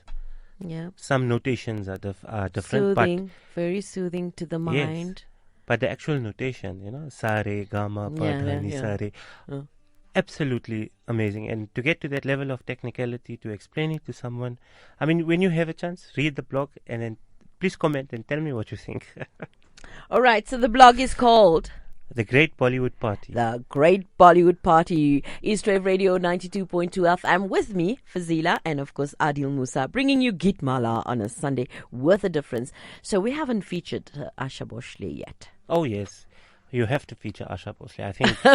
S7: Yeah.
S8: Some notations are different.
S7: Soothing, very soothing to the mind.
S8: Yes, but the actual notation, you know, Sa Re, Ga Ma, Pa, Dha, Ni, Sa Re. Absolutely amazing. And to get to that level of technicality, to explain it to someone, I mean, when you have a chance, read the blog and then please comment and tell me what you think.
S7: All right, so the blog is called
S8: The Great Bollywood Party.
S7: The Great Bollywood Party. Eastwave Radio 92.2 FM with me, Fazila, and of course Adil Musa, bringing you Gitmala on a Sunday with a difference. So we haven't featured Asha Bhosle yet.
S8: Oh, yes. You have to feature Asha Bhosle, I think.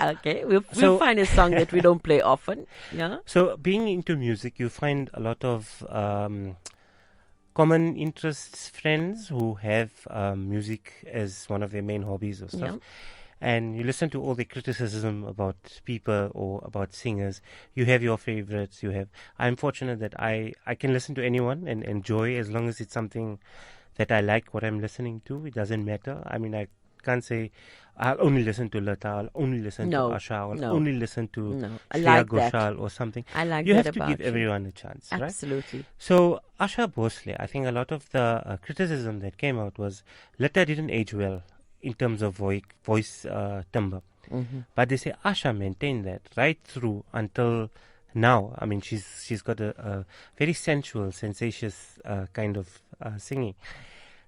S7: Okay. We'll find a song that we don't play often. Yeah.
S8: So, being into music, you find a lot of common interests, friends who have music as one of their main hobbies or stuff. Yeah. And you listen to all the criticism about people or about singers. You have your favorites. I'm fortunate that I can listen to anyone and enjoy as long as it's something that I like what I'm listening to. It doesn't matter. I mean, I can't say I'll only listen to Lata, I'll only listen to Asha, I'll only listen to Shreya Ghoshal or something.
S7: I like
S8: you
S7: that
S8: have to give everyone a chance,
S7: Absolutely.
S8: Right? So Asha Bhosle, I think a lot of the criticism that came out was Lata didn't age well in terms of voice timbre. But they say Asha maintained that right through until now. I mean, she's got a very sensual, sensacious kind of singing.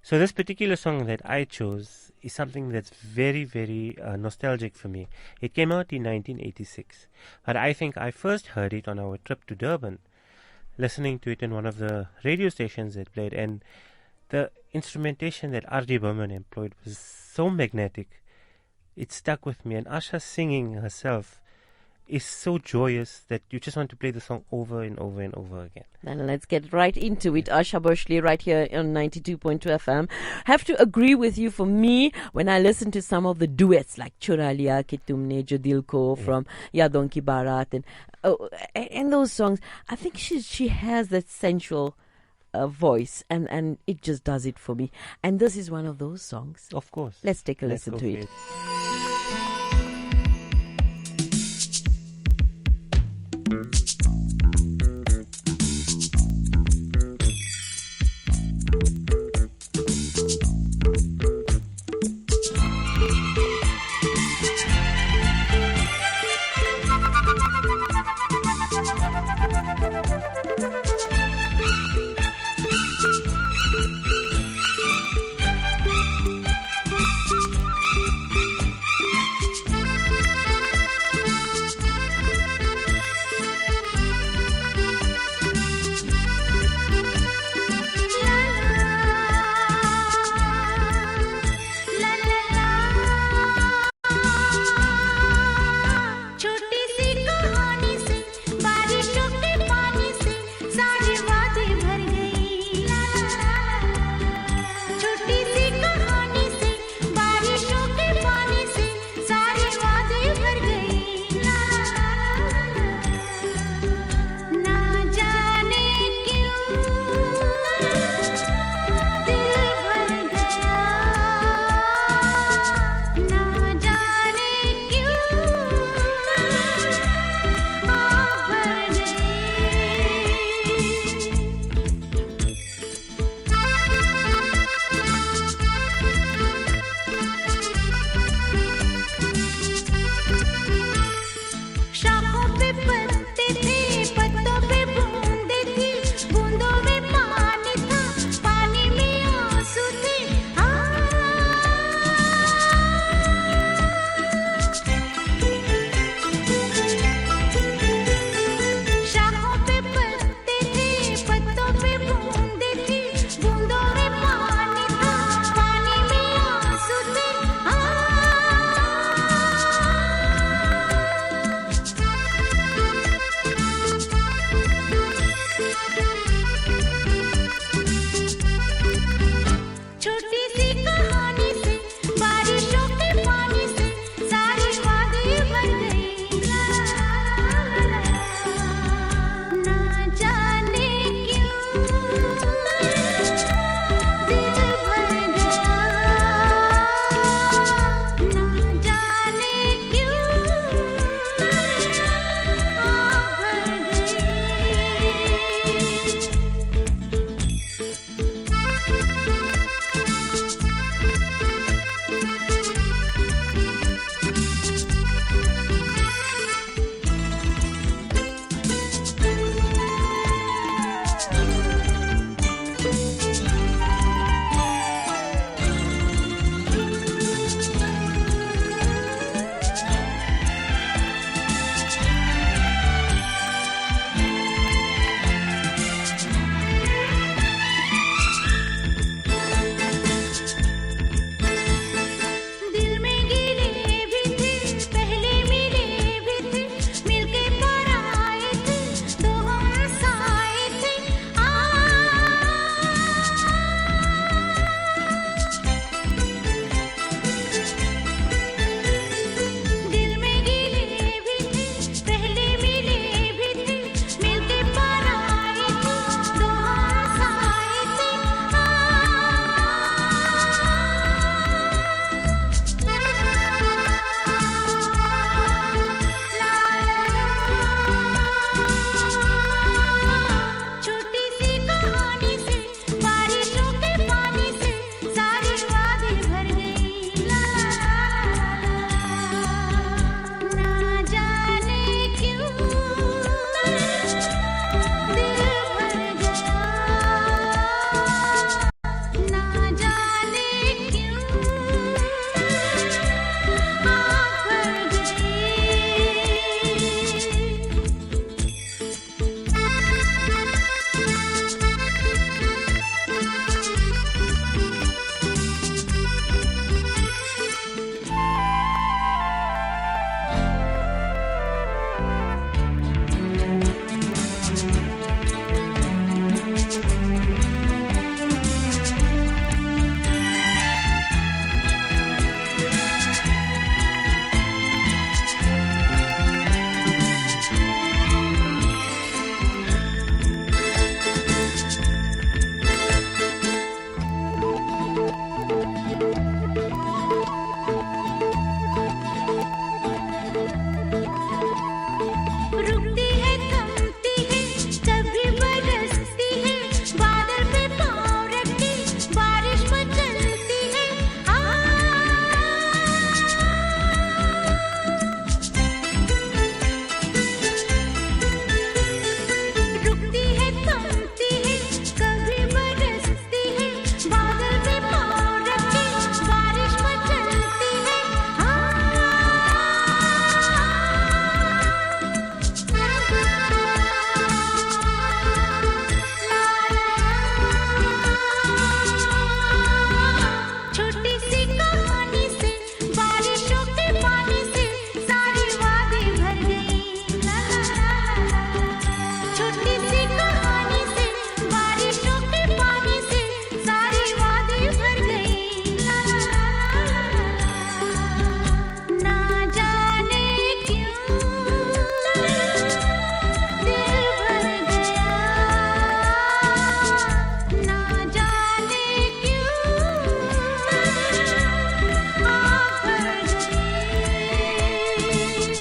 S8: So this particular song that I chose is something that's very, very nostalgic for me. It came out in 1986, but I think I first heard it on our trip to Durban, listening to it in one of the radio stations that played, and the instrumentation that R.D. Burman employed was so magnetic. It stuck with me, and Asha singing herself is so joyous that you just want to play the song over and over and over again.
S7: Then let's get right into it. Asha Bhosle right here on 92.2 FM. Have to agree with you. For me, when I listen to some of the duets like Chura Liya Ki Tumne Jo Dil Ko from Yadon Ki Barat and those songs, I think she has that sensual voice and it just does it for me. And this is one of those songs.
S8: Of course.
S7: Let's take a listen to it.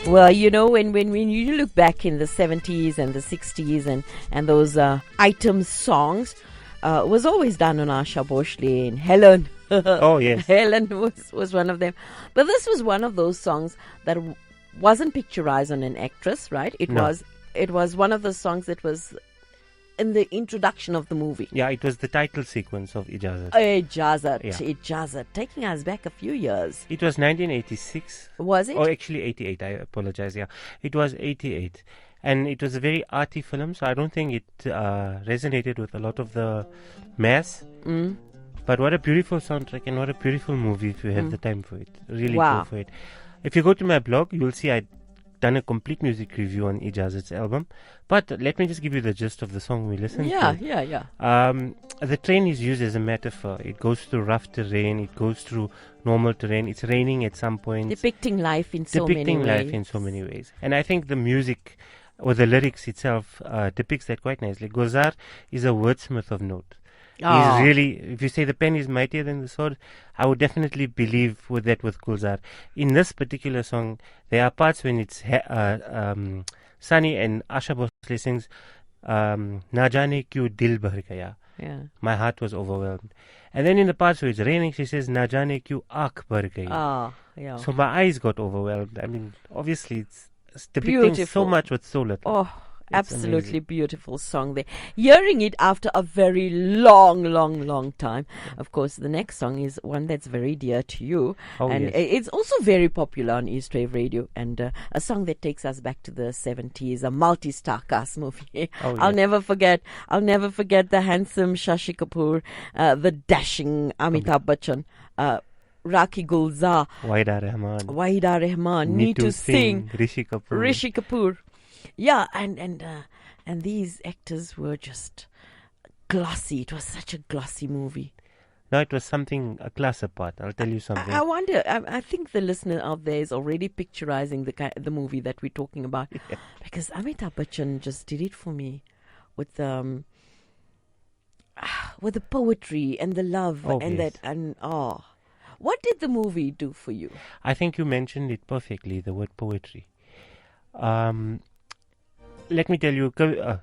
S7: Well, you know, when you look back in the 70s and the 60s and those item songs, was always done on Asha Bhosle and Helen.
S8: Oh, yes.
S7: Helen was one of them. But this was one of those songs that wasn't picturized on an actress, right? It was one of the songs that was in the introduction of the movie.
S8: Yeah, it was the title sequence of Ijazat.
S7: Ijazat, taking us back a few years.
S8: It was 1986.
S7: Was it?
S8: Oh, actually 88, I apologize, yeah. It was 88. And it was a very arty film, so I don't think it resonated with a lot of the mass. But what a beautiful soundtrack and what a beautiful movie if you have the time for it. Really go for it. If you go to my blog, you'll see I've done a complete music review on Ijazat's album. But let me just give you the gist of the song we listened to.
S7: Yeah.
S8: The train is used as a metaphor. It goes through rough terrain. It goes through normal terrain. It's raining at some point.
S7: Depicting life in so many ways. And I think the music or the lyrics itself depicts that quite nicely. Gulzar is a wordsmith of note. He's really, if you say the pen is mightier than the sword, I would definitely believe with Gulzar. In this particular song, there are parts when it's Sunny and Asha Bhosle sings Na jaane kyun dil bhar gaya. Yeah.
S8: My heart was overwhelmed. And then in the parts where it's raining, she says Na jaane kyun aankh bhar gayi.
S7: Yeah.
S8: So my eyes got overwhelmed. I mean, obviously it's depicting so much with so little.
S7: Absolutely amazing. Beautiful song there. Hearing it after a very long time. Of course, the next song is one that's very dear to you. And it's also very popular on Eastwave Radio, and a song that takes us back to the 70s, a multi-star cast movie. I'll never forget the handsome Shashi Kapoor, the dashing Amitabh Bachchan, Rakhi Gulzar, Wahida Rahman, Neetu Singh,
S8: Rishi
S7: Kapoor. Yeah, and these actors were just glossy. It was such a glossy movie.
S8: No, it was something a class apart. I'll tell you something.
S7: I wonder. I think the listener out there is already picturizing the movie that we're talking about, because Amitabh Bachchan just did it for me with the poetry and the love What did the movie do for you?
S8: I think you mentioned it perfectly. The word poetry. Let me tell you,
S7: Kabhi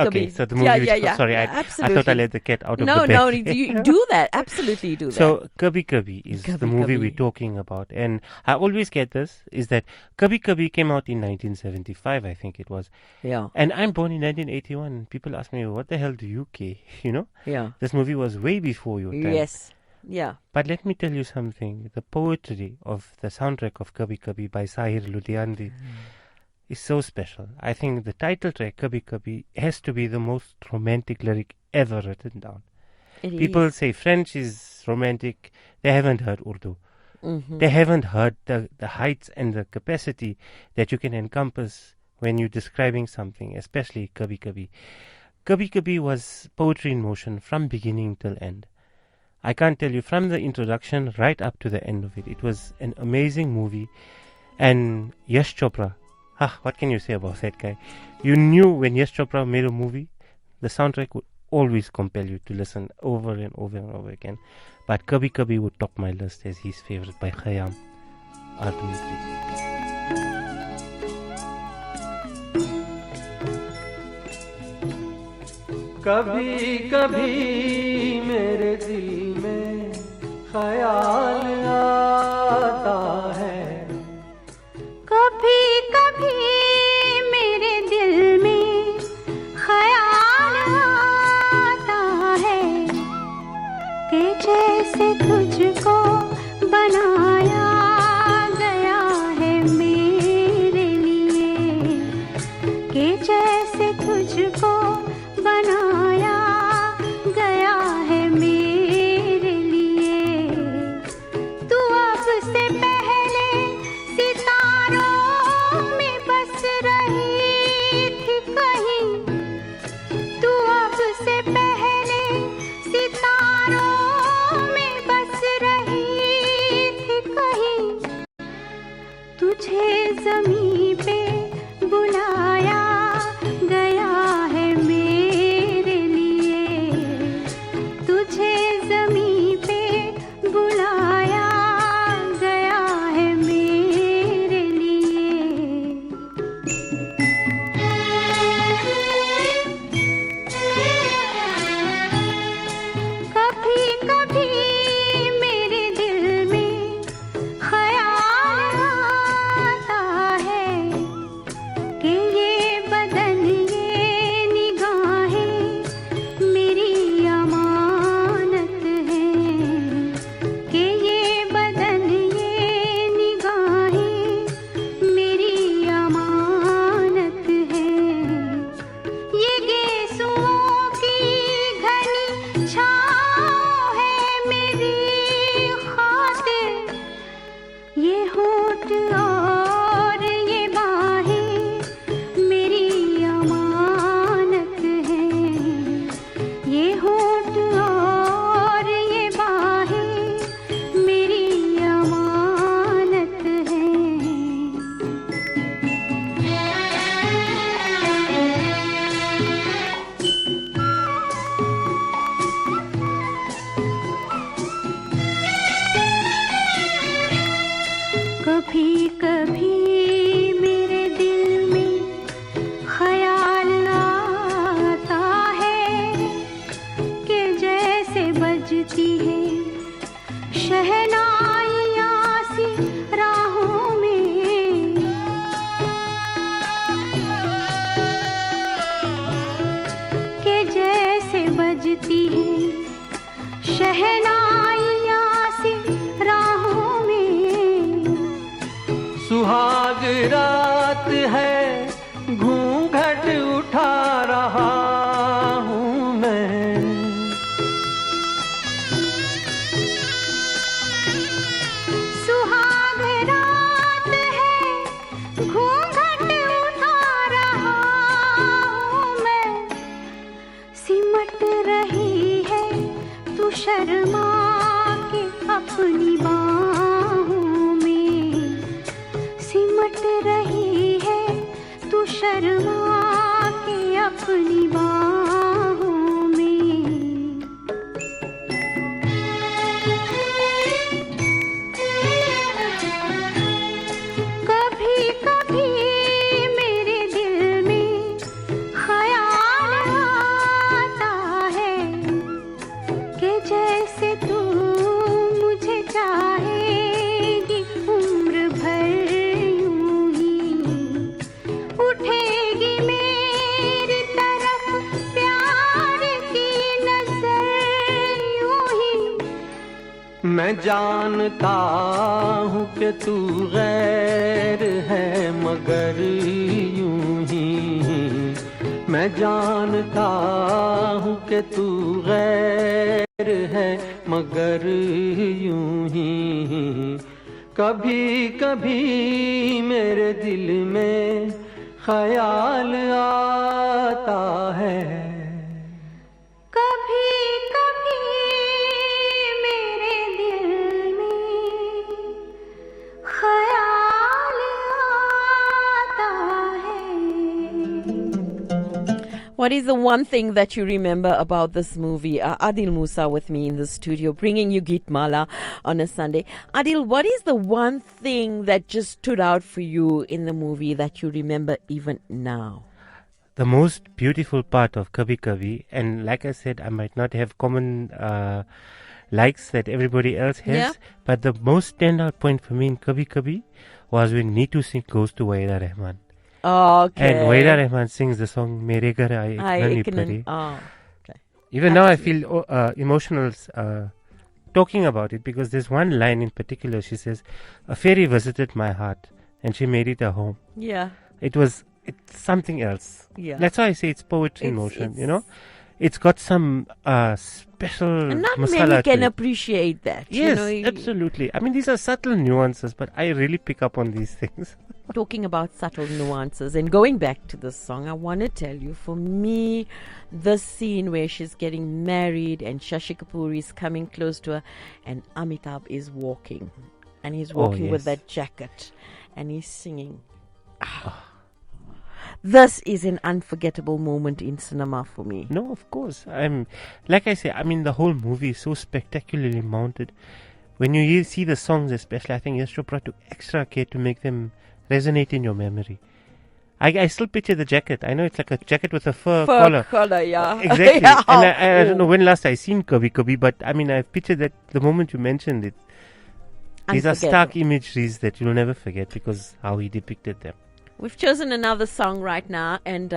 S8: okay, so the movie. Sorry, I thought I let the cat out of the bag.
S7: No, you do that. Absolutely do that.
S8: So, Kabhi Kabhi is the movie we're talking about. And I always get this, is that Kabhi Kabhi came out in 1975, I think it was.
S7: Yeah.
S8: And I'm born in 1981. People ask me, what the hell do you care? You know?
S7: Yeah.
S8: This movie was way before your time.
S7: Yes. Yeah.
S8: But let me tell you something. The poetry of the soundtrack of Kabhi Kabhi by Sahir Ludhianvi is so special. I think the title track, Kabhi Kabhi, has to be the most romantic lyric ever written down. People say French is romantic. They haven't heard Urdu. They haven't heard the heights and the capacity that you can encompass when you're describing something, especially Kabhi Kabhi. Kabhi Kabhi was poetry in motion from beginning till end. I can't tell you, from the introduction right up to the end of it. It was an amazing movie. And Yash Chopra, what can you say about that guy? You knew when Yash Chopra made a movie, the soundtrack would always compel you to listen over and over and over again. But Kabhi Kabhi would top my list as his favorite by Khayyam, ultimately.
S1: कभी कभी मेरे दिल में ख्याल आता है,
S9: कभी कभी मेरे दिल में ख्याल आता है कि जैसे तुझको बनाया गया है मेरे लिए, कि जैसे तुझको बनाया गया है मेरे लिए। तू कभी कभी मेरे दिल में ख्याल आता है कि जैसे बजती है शहनाइयाँ सी राहों में, कि जैसे बजती है शहनाइयाँ सी राहों में।
S1: सुहाग रात है घूंघट उठा रहा हूँ मैं,
S9: सुहाग रात है घूंघट उठा रहा हूँ मैं, सिमट रही है तू शर्मा के अपनी बाहों में, सिमट रही है तू शर्मा के अपनी बाहों में। कभी कभी मेरे दिल में ख्याल आता है कि जैसे तू मुझे चाहेगी उम्र भर यूं ही, उठेगी मेरी तरफ प्यार की नजर यूं ही।
S1: मैं जानता हूँ कि तू गैर है मगर यूं ही, मैं जानता हूँ कि तू गैर है मगर यूं ही। कभी कभी मेरे दिल में ख्याल आता है,
S9: कभी कभी मेरे दिल में ख्याल आता है।
S7: What is the one thing that you remember about this movie? Adil Musa with me in the studio, bringing you Geet Mala on a Sunday. Adil, what is the one thing that just stood out for you in the movie that you remember even now?
S8: The most beautiful part of Kabhi Kabhi, and like I said, I might not have common likes that everybody else has,
S7: Yeah.
S8: but the most standout point for me in Kabhi Kabhi was when Neetu Singh goes to Wahida Rahman.
S7: Okay.
S8: And Wahida Rahman sings the song Mere Ghar Aaye Ek Nani Pari.
S7: Oh, okay.
S8: Even now I feel emotional talking about it, because there's one line in particular. She says, "A fairy visited my heart and she made it a home."
S7: Yeah.
S8: It's something else.
S7: Yeah.
S8: That's why I say it's poetry in motion, you know. It's got some special
S7: And not
S8: masala
S7: many can
S8: to it.
S7: appreciate that.
S8: Yes,
S7: you know,
S8: absolutely. I mean, these are subtle nuances, but I really pick up on these things.
S7: Talking about subtle nuances and going back to this song, I want to tell you, for me, the scene where she's getting married and Shashi Kapoor is coming close to her and Amitabh is walking, and he's walking with
S8: yes.
S7: that jacket and he's singing. This is an unforgettable moment in cinema for me.
S8: No, of course. Like I say, I mean, the whole movie is so spectacularly mounted. When you see the songs especially, I think Yash Chopra took extra care to make them resonate in your memory. I still picture the jacket. I know it's like a jacket with a fur collar.
S7: Yeah.
S8: Exactly.
S7: Yeah.
S8: And I don't know when last I seen Kabhi Kabhi, but I mean, I've pictured that the moment you mentioned it. These are stark imageries that you'll never forget because how he depicted them.
S7: We've chosen another song right now, and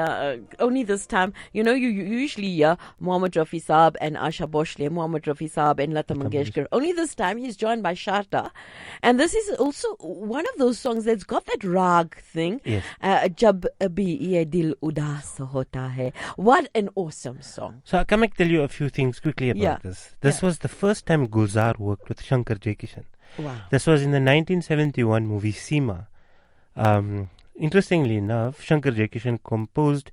S7: only this time, you usually hear Mohammed Rafi Saab and Asha Bhosle, Mohammed Rafi Saab and Lata Mangeshkar. Only this time he's joined by Sharda, and this is also one of those songs that's got that rag thing.
S8: Yes.
S7: Jab bhi ye dil udas hota hai. What an awesome song.
S8: So I can tell you a few things quickly about this. This was the first time Gulzar worked with Shankar Jaikishan.
S7: Wow.
S8: This was in the 1971 movie Seema. Interestingly enough, Shankar Jaikishan composed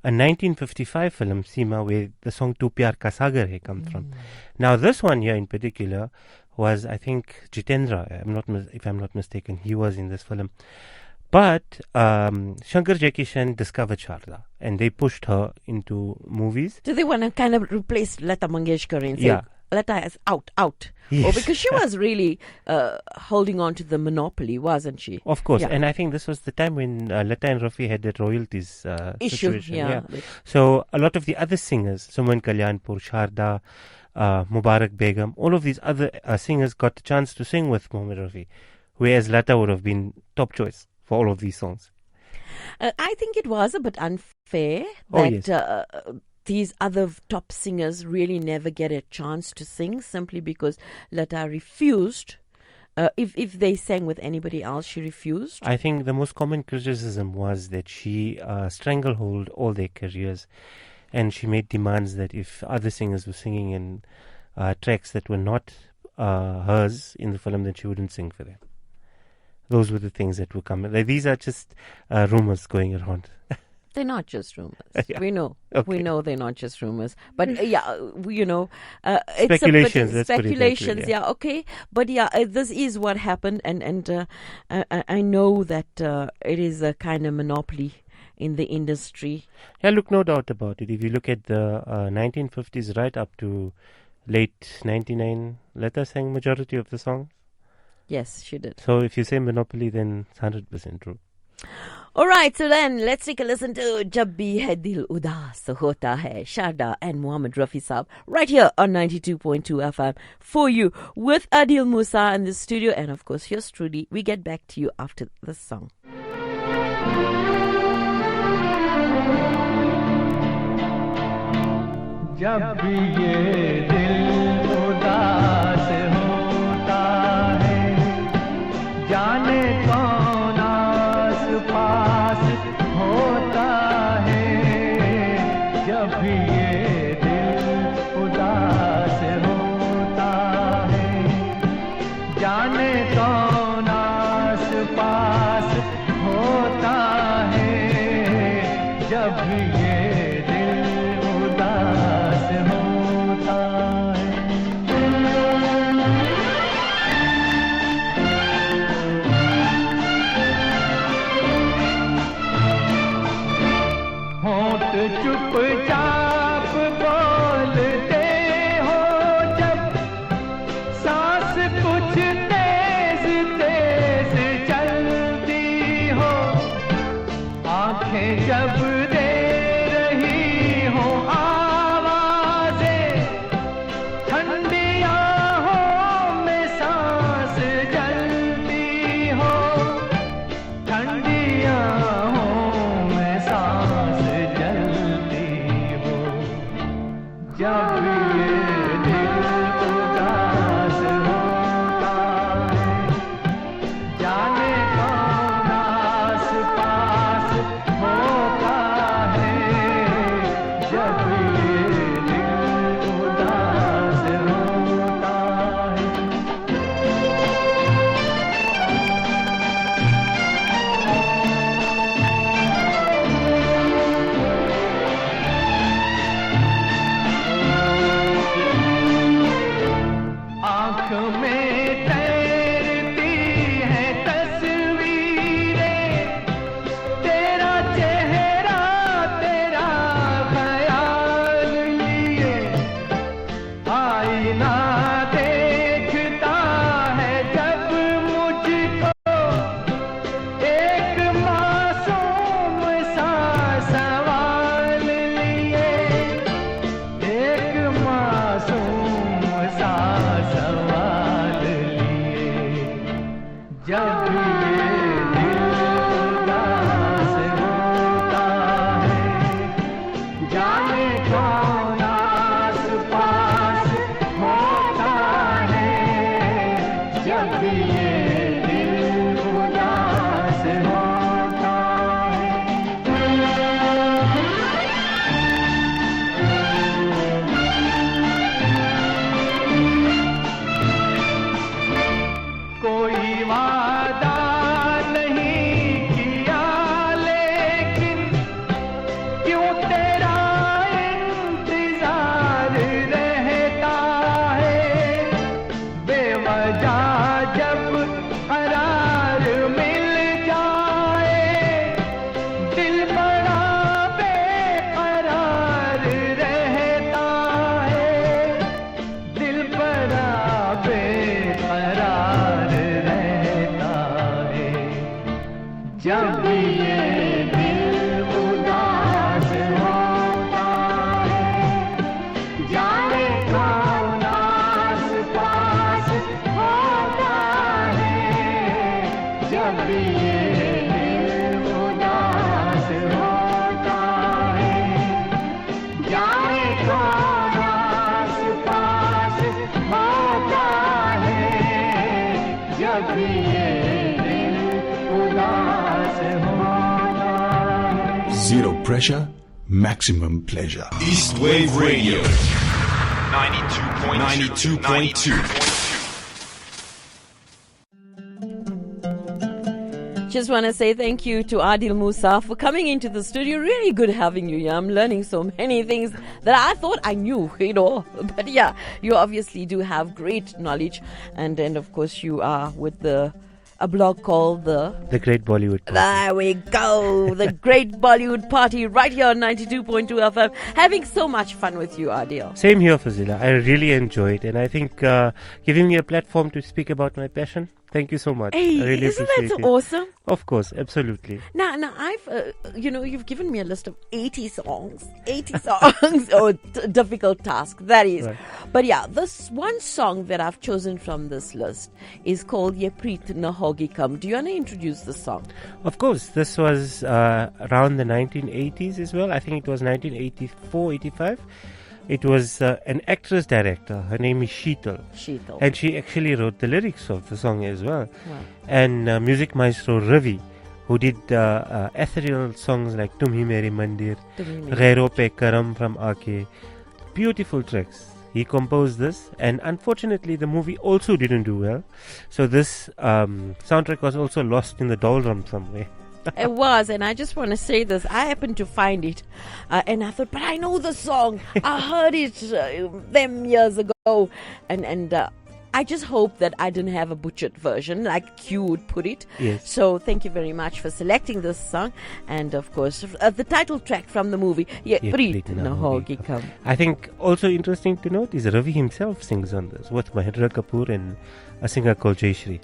S8: a 1955 film, Seema, where the song Tu Pyar Ka Sagar Hai comes from. Now, this one here in particular was, I think, Jitendra, if I'm not mistaken. He was in this film. But Shankar Jaikishan discovered Sharda, and they pushed her into movies.
S7: Do they want to kind of replace Lata Mangeshkar and say,
S8: Yeah.
S7: Lata is out.
S8: Yes.
S7: Oh, because she was really holding on to the monopoly, wasn't she?
S8: Of course, and I think this was the time when Lata and Rafi had that royalties
S7: Issue,
S8: situation.
S7: yeah.
S8: So a lot of the other singers, Suman Kalyanpur, Sharda, Mubarak Begum, all of these other singers got the chance to sing with Mohammed Rafi, whereas Lata would have been top choice for all of these songs.
S7: I think it was a bit unfair that these other top singers really never get a chance to sing simply because Lata refused. If they sang with anybody else, she refused.
S8: I think the most common criticism was that she stranglehold all their careers, and she made demands that if other singers were singing in tracks that were not hers in the film, then she wouldn't sing for them. Those were the things that were coming. These are just rumors going around.
S7: They're not just rumors.
S8: Yeah.
S7: We know.
S8: Okay.
S7: We know they're not just rumors. But
S8: Speculations.
S7: It's speculations. Yeah. Okay. But this is what happened, and I know that it is a kind of monopoly in the industry.
S8: Yeah, look, no doubt about it. If you look at the 1950s right up to late 99, Lata sang majority of the songs.
S7: Yes, she did.
S8: So if you say monopoly, then it's 100% true.
S7: All right, so then let's take a listen to Jab Bhi Hai Dil Udaas Hota Hai, Sharda and Mohammed Rafi Saab, right here on 92.2 FM for you with Adil Musa in the studio. And of course, yours truly. We get back to you after this song.
S3: जब भी ये दिल उदास होता है, जाने कौन आस पास होता है। जब भी ये दिल उदास होता है, जाने कौन आस पास होता है। जब भी ये दिल उदास होता है। होंठ चुपचाप बोलते हो जब, सांस कुछ तेज तेज चलती हो, आंखें जब दे रही हो आवाज़ें, ठंडी आहों में सांस जलती हो, ठंडी आहों में सांस जलती हो। जब ये दिल उदास होता है, जाने कौन आस पास होता है। जब ये दिल उदास होता है। आँख में तैरती हैं तस्वीरें, तेरा चेहरा तेरा ख्याल लिए। आईना देखता है जब मुझको, एक मासूम सा सवाल लिए, एक मासूम सा सवाल लिए। जब ये दिल उदास होता है, जाने कौन आस पास होता है। जब ये दिल उदास होता कोई वादा नहीं किया, लेकिन क्यों तेरा इंतजार रहता है। बेवजह जब करार मिल जाए, दिल बड़ा बेकरार रहता है। दिल जब ये दिल उदास होता है, जाने कौन आस पास होता है, जब ये दिल उदास होता है.
S2: Zero pressure, maximum pleasure.
S6: Eastwave Radio 92.2.
S7: Just want to say thank you to Adil Musa for coming into the studio. Really good having you here. I'm learning so many things that I thought I knew, But yeah, you obviously do have great knowledge. And then, of course, you are with a blog called
S8: The Great Bollywood Party.
S7: There we go. The Great Bollywood Party right here on 92.2 FM. Having so much fun with you, Adil.
S8: Same here, Fazila. I really enjoyed it. And I think giving me a platform to speak about my passion, thank you so much.
S7: Hey,
S8: I really
S7: isn't
S8: appreciate
S7: that
S8: it.
S7: so awesome?
S8: Of course, absolutely.
S7: Now, I've, you've given me a list of 80 songs. 80 songs. Oh, difficult task. That is.
S8: Right.
S7: But yeah, this one song that I've chosen from this list is called Ye Preet Na Hogi Kam. Do you want to introduce the song?
S8: Of course, this was around the 1980s as well. I think it was 1984, 85. It was an actress-director. Her name is Sheetal. And she actually wrote the lyrics of the song as well.
S7: Wow.
S8: And music maestro Ravi, who did ethereal songs like Tum Hi Mere Mandir, Ghairo Pe Karam from Aake. Beautiful tracks. He composed this, and unfortunately the movie also didn't do well. So this soundtrack was also lost in the doldrums somewhere.
S7: It was, and I just want to say this. I happened to find it, and I thought, but I know the song. I heard it them years ago, and I just hope that I didn't have a butchered version, like Q would put it.
S8: Yes.
S7: So thank you very much for selecting this song, and of course, the title track from the movie, Ye Preet Na Hogi Kam.
S8: I think also interesting to note is Ravi himself sings on this with Mahendra Kapoor and a singer called Jayashree.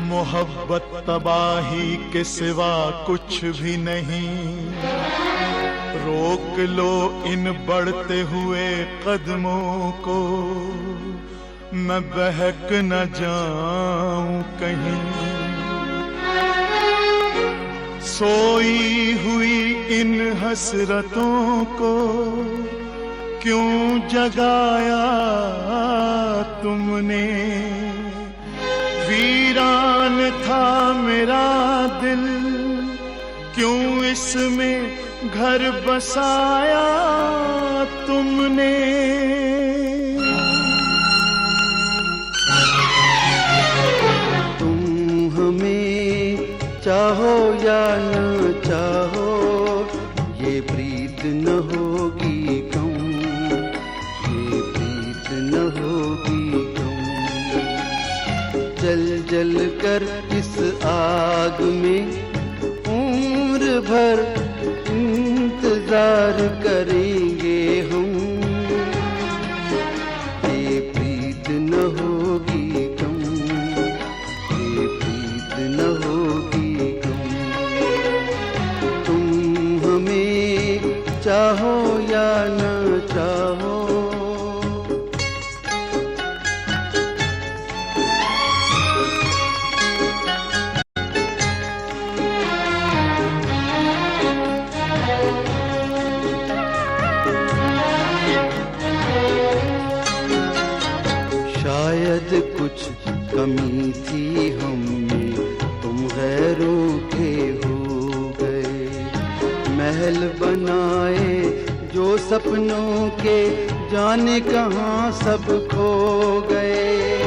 S3: मोहब्बत तबाही के सिवा कुछ भी नहीं, रोक लो इन बढ़ते हुए कदमों को, मैं बहक न जाऊं कहीं। सोई हुई इन हसरतों को क्यों जगाया तुमने, वीरान था मेरा दिल क्यों इसमें घर बसाया तुमने।
S10: तुम हमें चाहो या न चाहो, ये प्रीत न होगी कम, ये प्रीत न होगी कम। जल जल कर इस आग में उम्र भर इंतजार करेंगे हम, ये प्रीत न शायद कुछ कमी थी हम में, तुम गैरों के हो गए। महल बनाए जो सपनों के, जाने कहाँ सब खो गए।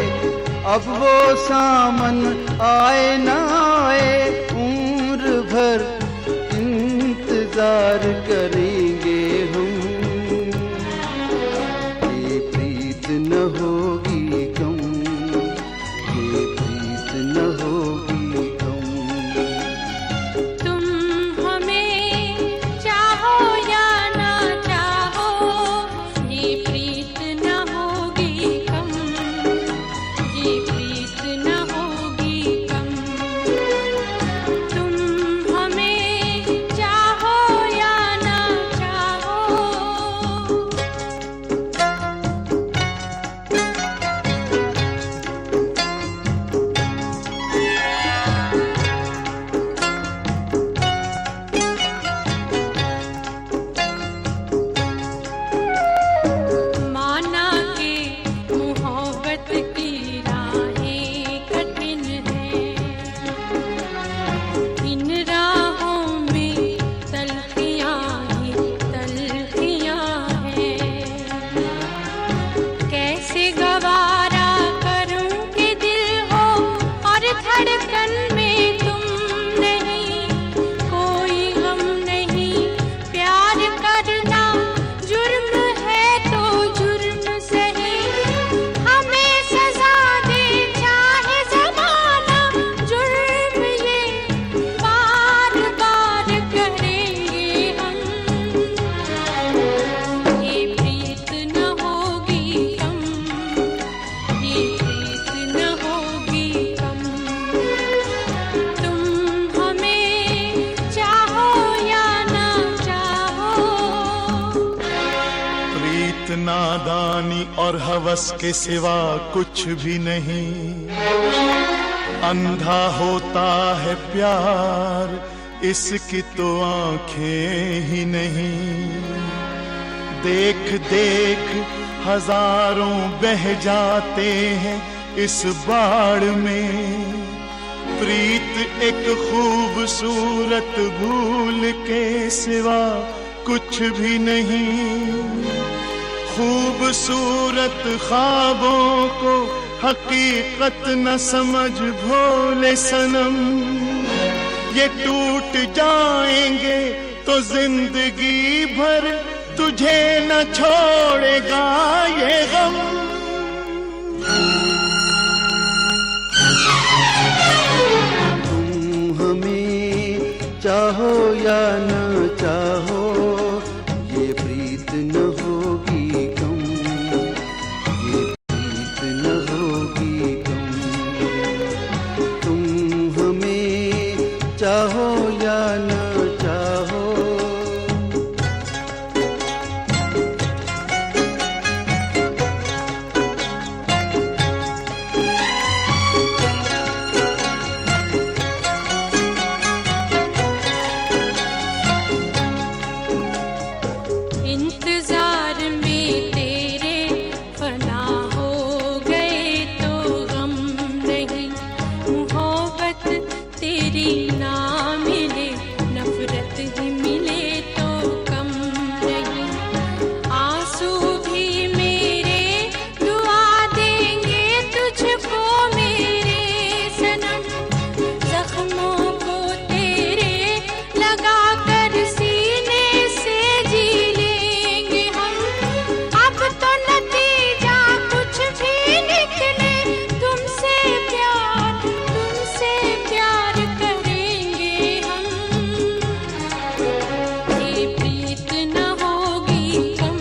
S10: अब वो सामन आए न आए, उम्र भर इंतजार करेंगे हम। ये प्रीत न होगी कम, ये प्रीत न होगी कम।
S9: तुम हमें चाहो या ना चाहो, ये प्रीत न होगी कम, ये प्रीत न होगी कम। तुम हमें चाहो या ना चाहो। माना के मोहब्बत की राहें कठिन हैं, इन राहों में तलखियाँ ही तलखियाँ हैं। कैसे गवारा करूं कि दिल हो और धड़कन में तुम नहीं, कोई गम नहीं। प्यार करना जुर्म है तो जुर्म सही, हमें सजा दे चाहे ज़माना, जुर्म ये बार बार करेंगे हम। ये प्रीत न होगी कम, ये प्रीत न होगी कम। तुम हमें चाहो या ना चाहो।
S11: प्रीत नादानी और हवस के सिवा कुछ भी नहीं। अंधा होता है प्यार, इसकी तो आंखें ही नहीं। देख देख हजारों बह जाते हैं इस बाढ़ में। प्रीत एक खूबसूरत भूल के सिवा कुछ भी नहीं। खूबसूरत ख्वाबों को हकीकत न समझ भोले सनम। ये टूट जाएंगे तो जिंदगी भर तुझे न छोड़ेगा ये गम।
S10: तुम हमें चाहो या न चाहो, ये प्रीत न होगी कम, ये प्रीत न होगी कम। तुम हमें चाहो या न चाहो।
S9: इंतजार में तेरे फना हो गए तो गम नहीं। मोहब्बत तेरी ना मिले, नफरत ही मिले तो कम नहीं। आंसू भी मेरे दुआ देंगे तुझको मेरे सनम। जख्मों को तेरे लगा कर सीने से जी लेंगे हम। अब तो नतीजा कुछ भी निकले, तुमसे प्यार करेंगे हम। ये प्रीत न होगी कम,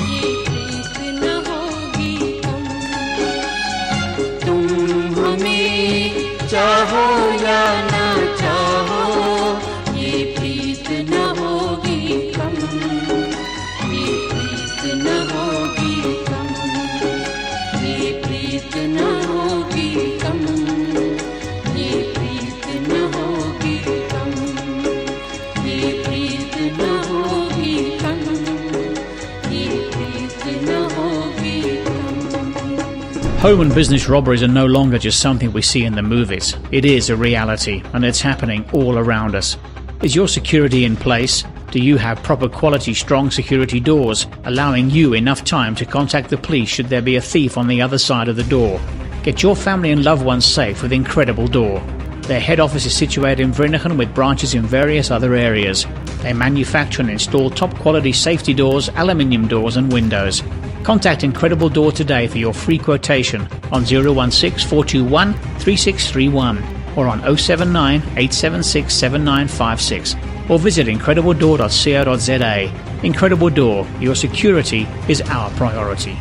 S9: ये प्रीत न होगी कम।
S10: तुम हमें चाहो या न चाहो,
S9: ये प्रीत न होगी कम, ये प्रीत न होगी कम, ये प्रीत न होगी कम, ये प्रीत न होगी कम, ये प्रीत न होगी कम, ये प्रीत न होगी कम।
S12: Home and business robberies are no longer just something we see in the movies. It is a reality, and it's happening all around us. Is your security in place? Do you have proper quality, strong security doors, allowing you enough time to contact the police should there be a thief on the other side of the door? Get your family and loved ones safe with Incredible Door. Their head office is situated in Vereeniging with branches in various other areas. They manufacture and install top quality safety doors, aluminium doors and windows. Contact Incredible Door today for your free quotation on 016 421 3631 or on 079 876 7956 or visit incredibledoor.co.za. Incredible Door, your security is our priority.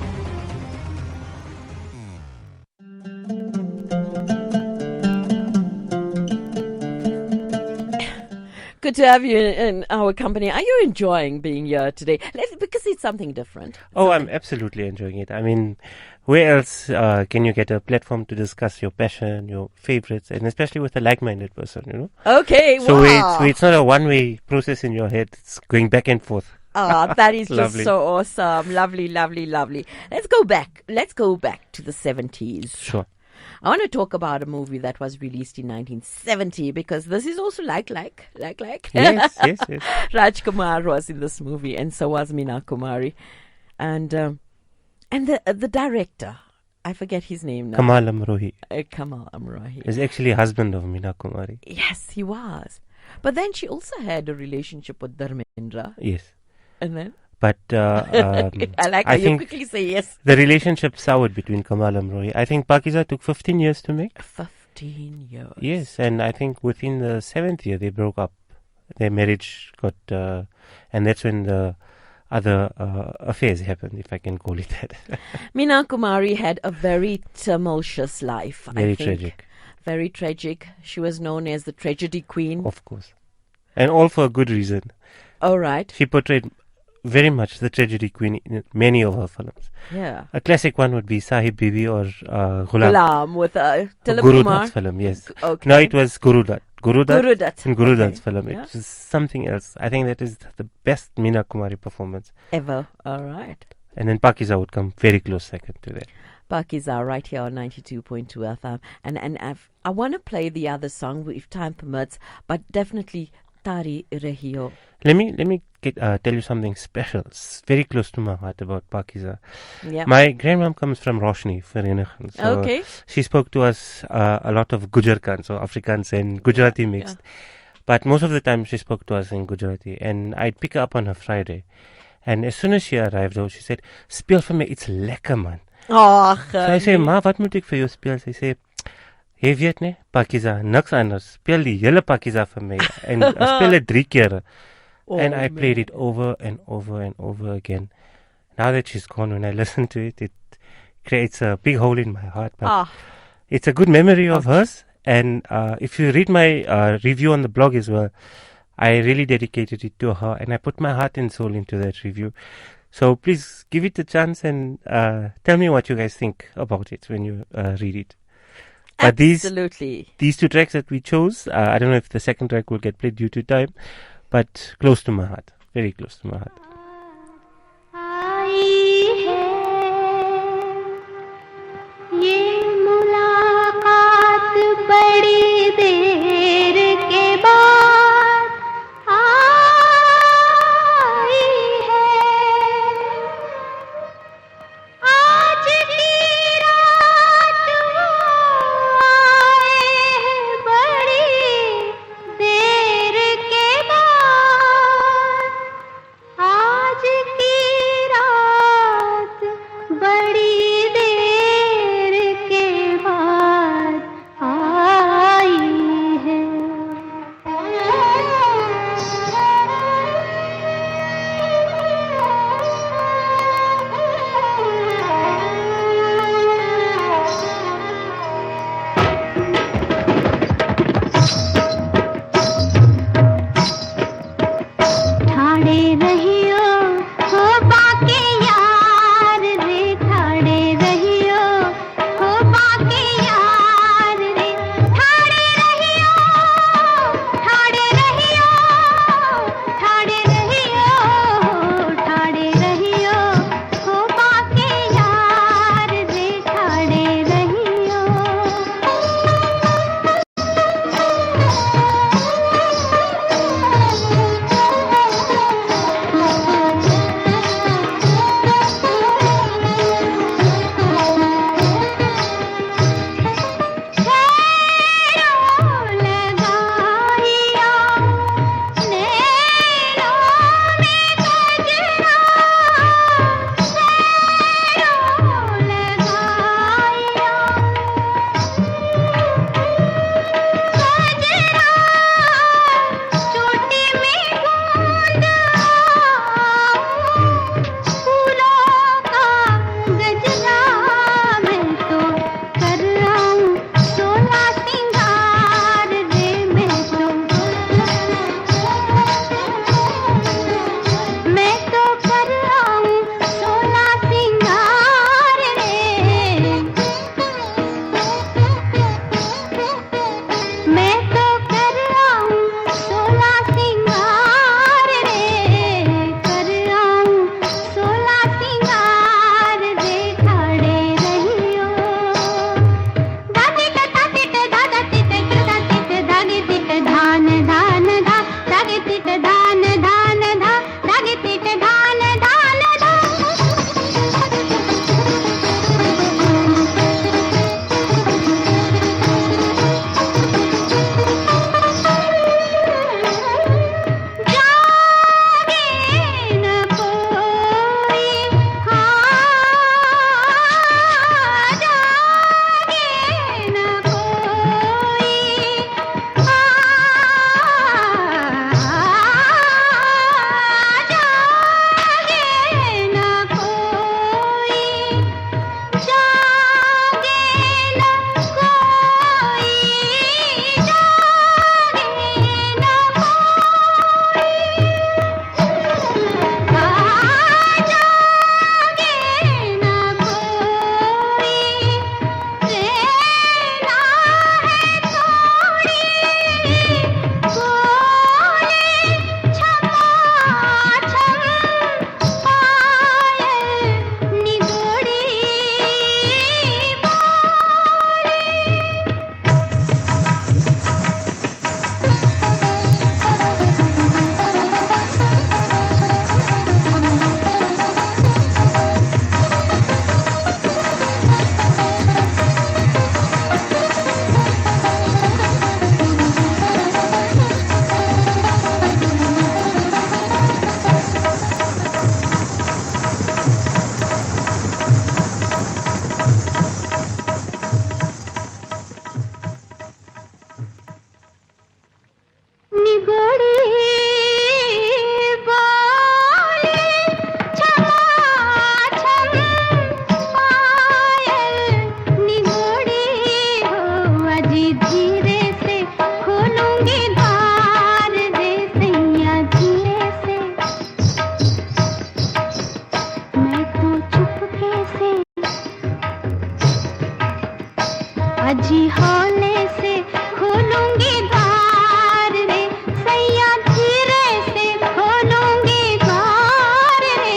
S7: Good to have you in our company. Are you enjoying being here today? Because it's something different.
S8: Oh, I'm absolutely enjoying it. I mean, where else can you get a platform to discuss your passion, your favorites, and especially with a like-minded person, you know?
S7: Okay,
S8: so
S7: wow.
S8: it's not a one-way process in your head. It's going back and forth.
S7: Ah, that is just
S8: Lovely.
S7: so awesome. Lovely, lovely, lovely. Let's go back to the 70s.
S8: Sure.
S7: I want to talk about a movie that was released in 1970 because this is also like.
S8: Yes.
S7: Raj Kumar was in this movie, and so was Meena Kumari, and the director, I forget his name now.
S8: Kamal Amrohi.
S7: Kamal Amrohi
S8: Is actually husband of Meena Kumari.
S7: Yes, he was. But then she also had a relationship with Dharmendra.
S8: Yes.
S7: And then?
S8: But
S7: I like how
S8: I
S7: you
S8: think
S7: quickly say yes.
S8: The relationship soured between Kamal and Roy. I think Pakiza took 15 years to make.
S7: 15 years.
S8: Yes, and I think within the 7th year they broke up. Their marriage got, and that's when the other affairs happened, if I can call it that.
S7: Meena Kumari had a very tumultuous life.
S8: Very
S7: I think.
S8: tragic.
S7: Very tragic. She was known as the tragedy queen.
S8: Of course. And all for a good reason.
S7: All right.
S8: She portrayed very much the tragedy queen in many of her films.
S7: Yeah.
S8: A classic one would be Sahib Bibi or Ghulam.
S7: Ghulam with Tilak
S8: Guru
S7: Kumar.
S8: Dutt's film, yes.
S7: Okay.
S8: No, it was Guru Dutt. Guru Dutt. In Guru Dutt's
S7: Okay.
S8: film.
S7: Yeah.
S8: It was something else. I think that is the best Meena Kumari performance
S7: Ever. All right.
S8: And then Pakiza would come very close second to that.
S7: Pakiza right here on 92.2 FM. And I want to play the other song if time permits, but definitely Tari Rehiyo.
S8: Let me tell you something special. It's very close to my heart about Pakiza.
S7: Yeah.
S8: My grandmom comes from Roshni, Vereeniging. So
S7: Okay.
S8: she spoke to us a lot of Gujarkan, so Afrikaans and Gujarati mixed.
S7: Yeah.
S8: But most of the time she spoke to us in Gujarati. And I'd pick her up on her Friday. And as soon as she arrived, she said, "Speel vir my iets lekker, man."
S7: Oh,
S8: so I say, "Ma, wat moet ek vir jou speel?" Sy sê, "Jy weet nie, Pakiza, niks anders. Speel die hele Pakiza vir my." En speel dit 3 keer. And I played it over and over and over again. Now that she's gone, when I listen to it, it creates a big hole in my heart. But it's a good memory of hers. And if you read my review on the blog as well, I really dedicated it to her. And I put my heart and soul into that review. So please give it a chance and tell me what you guys think about it when you read it. But
S7: Absolutely.
S8: These 2 tracks that we chose, I don't know if the second track will get played due to time, but close to my heart. Very close to my heart.
S9: बड़ी देर के बाद आई है आज की रात वो आए हैं बड़ी देर के बाद आज ही हौले से खोलूंगी द्वार रे सैया धीरे से खोलूंगी द्वार रे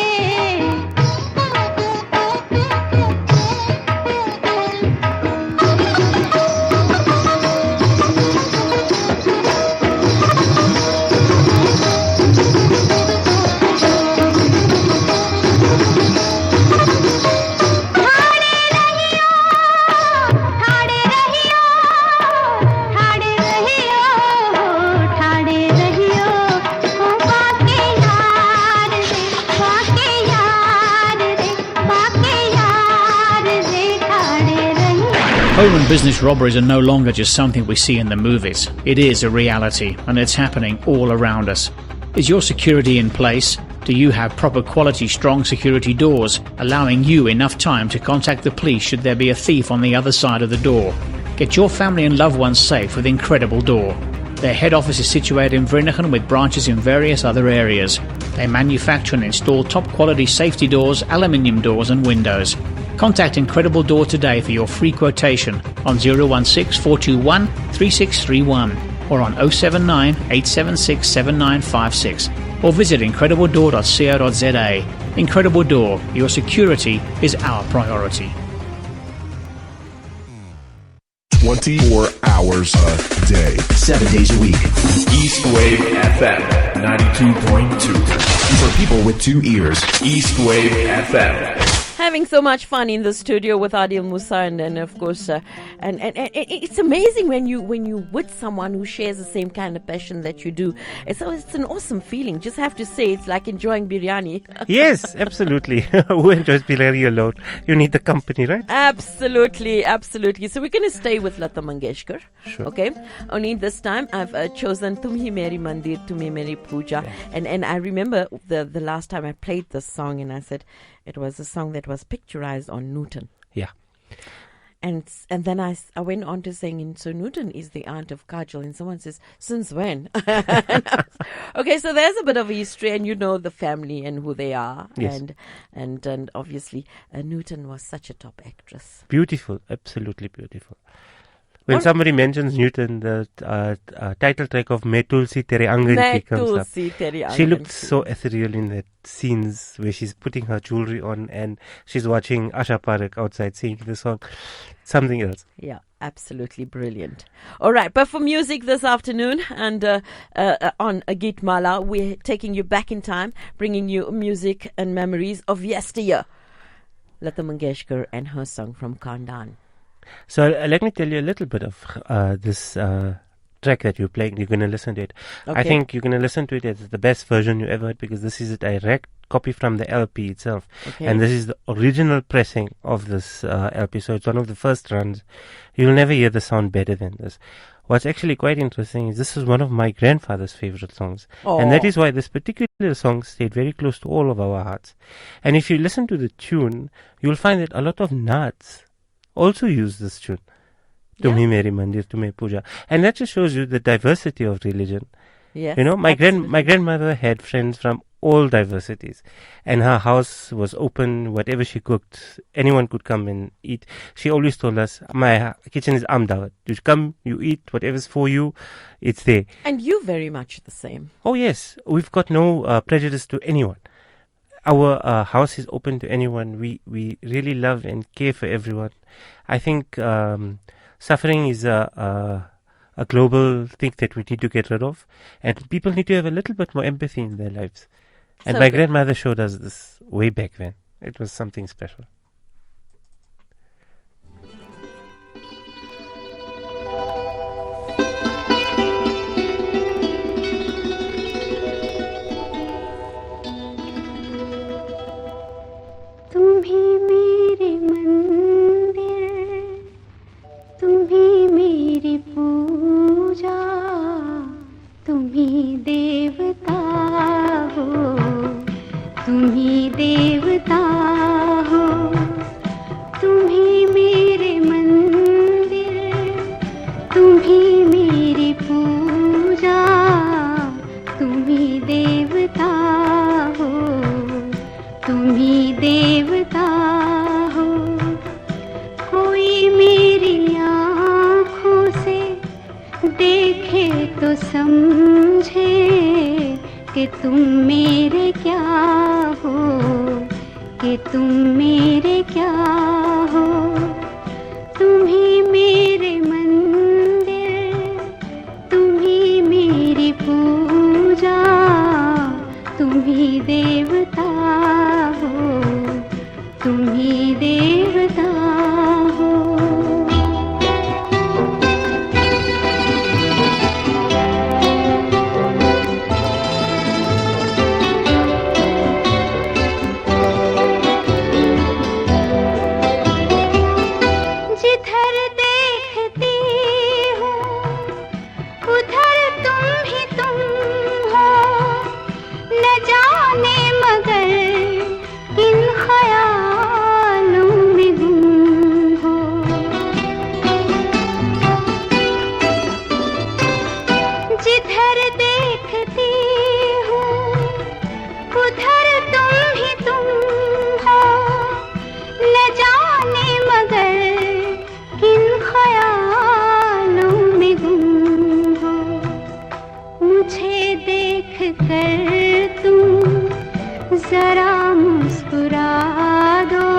S12: Home and business robberies are no longer just something we see in the movies. It is a reality, and it's happening all around us. Is your security in place? Do you have proper quality, strong security doors, allowing you enough time to contact the police should there be a thief on the other side of the door? Get your family and loved ones safe with Incredible Door. Their head office is situated in Vereeniging with branches in various other areas. They manufacture and install top quality safety doors, aluminium doors and windows. Contact Incredible Door today for your free quotation on 016 421 3631 or on 079 876 7956 or visit incredibledoor.co.za. Incredible Door, your security is our priority.
S2: 24 hours a day.
S5: 7 days a week.
S6: Eastwave FM 92.2.
S5: For people with 2 ears.
S6: Eastwave FM.
S7: Having so much fun in the studio with Adil Musa and of course and it's amazing when you with someone who shares the same kind of passion that you do. It's an awesome feeling. Just have to say, it's like enjoying biryani.
S8: Yes, absolutely. Who enjoys biryani alone? You need the company, right?
S7: Absolutely. So we're going to stay with Lata Mangeshkar.
S8: Sure.
S7: Okay. Only this time I've chosen Tumhi Meri Mandir, Tumhi Meri Puja.
S8: Yeah.
S7: And I remember the last time I played this song and I said it was a song that was picturized on Newton.
S8: Yeah.
S7: And then I went on to saying, so Newton is the aunt of Kajal, and someone says, since when? Okay, so there's a bit of history, and you know the family and who they are.
S8: Yes.
S7: And obviously, Newton was such a top actress.
S8: Beautiful, absolutely beautiful. When somebody mentions Newton, the title track of Main Tulsi Tere Aangan Ki comes up. She looked so ethereal in that scenes where she's putting her jewelry on and she's watching Asha Parekh outside singing the song. Something else.
S7: Yeah, absolutely brilliant. All right, but for music this afternoon and on Agit Mala, we're taking you back in time, bringing you music and memories of yesteryear. Lata Mangeshkar and her song from Kandan.
S8: So let me tell you a little bit of this track that you're playing. You're going to listen to it.
S7: Okay.
S8: I think you're going to listen to it as the best version you ever heard because this is a direct copy from the LP itself.
S7: Okay.
S8: And this is the original pressing of this LP. So it's one of the first runs. You'll never hear the sound better than this. What's actually quite interesting is this is one of my grandfather's favorite songs.
S7: Aww.
S8: And that is why this particular song stayed very close to all of our hearts. And if you listen to the tune, you'll find that a lot of Naats also use this tune. Tumhi Meri Mandir, Tumhe Puja. And that just shows you the diversity of religion.
S7: Yes,
S8: you know, my grandmother had friends from all diversities. And her house was open, whatever she cooked, anyone could come and eat. She always told us, my kitchen is amdawat. You come, you eat, whatever's for you, it's there.
S7: And you very much the same.
S8: Oh yes, we've got no prejudice to anyone. Our house is open to anyone. We really love and care for everyone. I think suffering is a global thing that we need to get rid of, and people need to have a little bit more empathy in their lives. And my grandmother showed us this way back then. It was something special.
S9: तुम्ही मेरे मंदिर, तुम्ही मेरी पूजा, तुम्ही देवता हो, तुम्ही देवता हो। तो समझे कि तुम मेरे क्या हो, कि तुम मेरे क्या हो। तुम ही मेरे मंदिर, तुम ही मेरी पूजा, तुम ही देवता हो, तुम ही देवता हो। जिधर देखती हूँ उधर तुम ही तुम हो, न जाने मगर किन ख्यालों में गुम हो। जिधर देखती हूँ उधर तुम ही तुम हो, न जाने मगर किन ख्यालों में गुम हो। मुझे देख कर तुम जरा मुस्कुरा दो,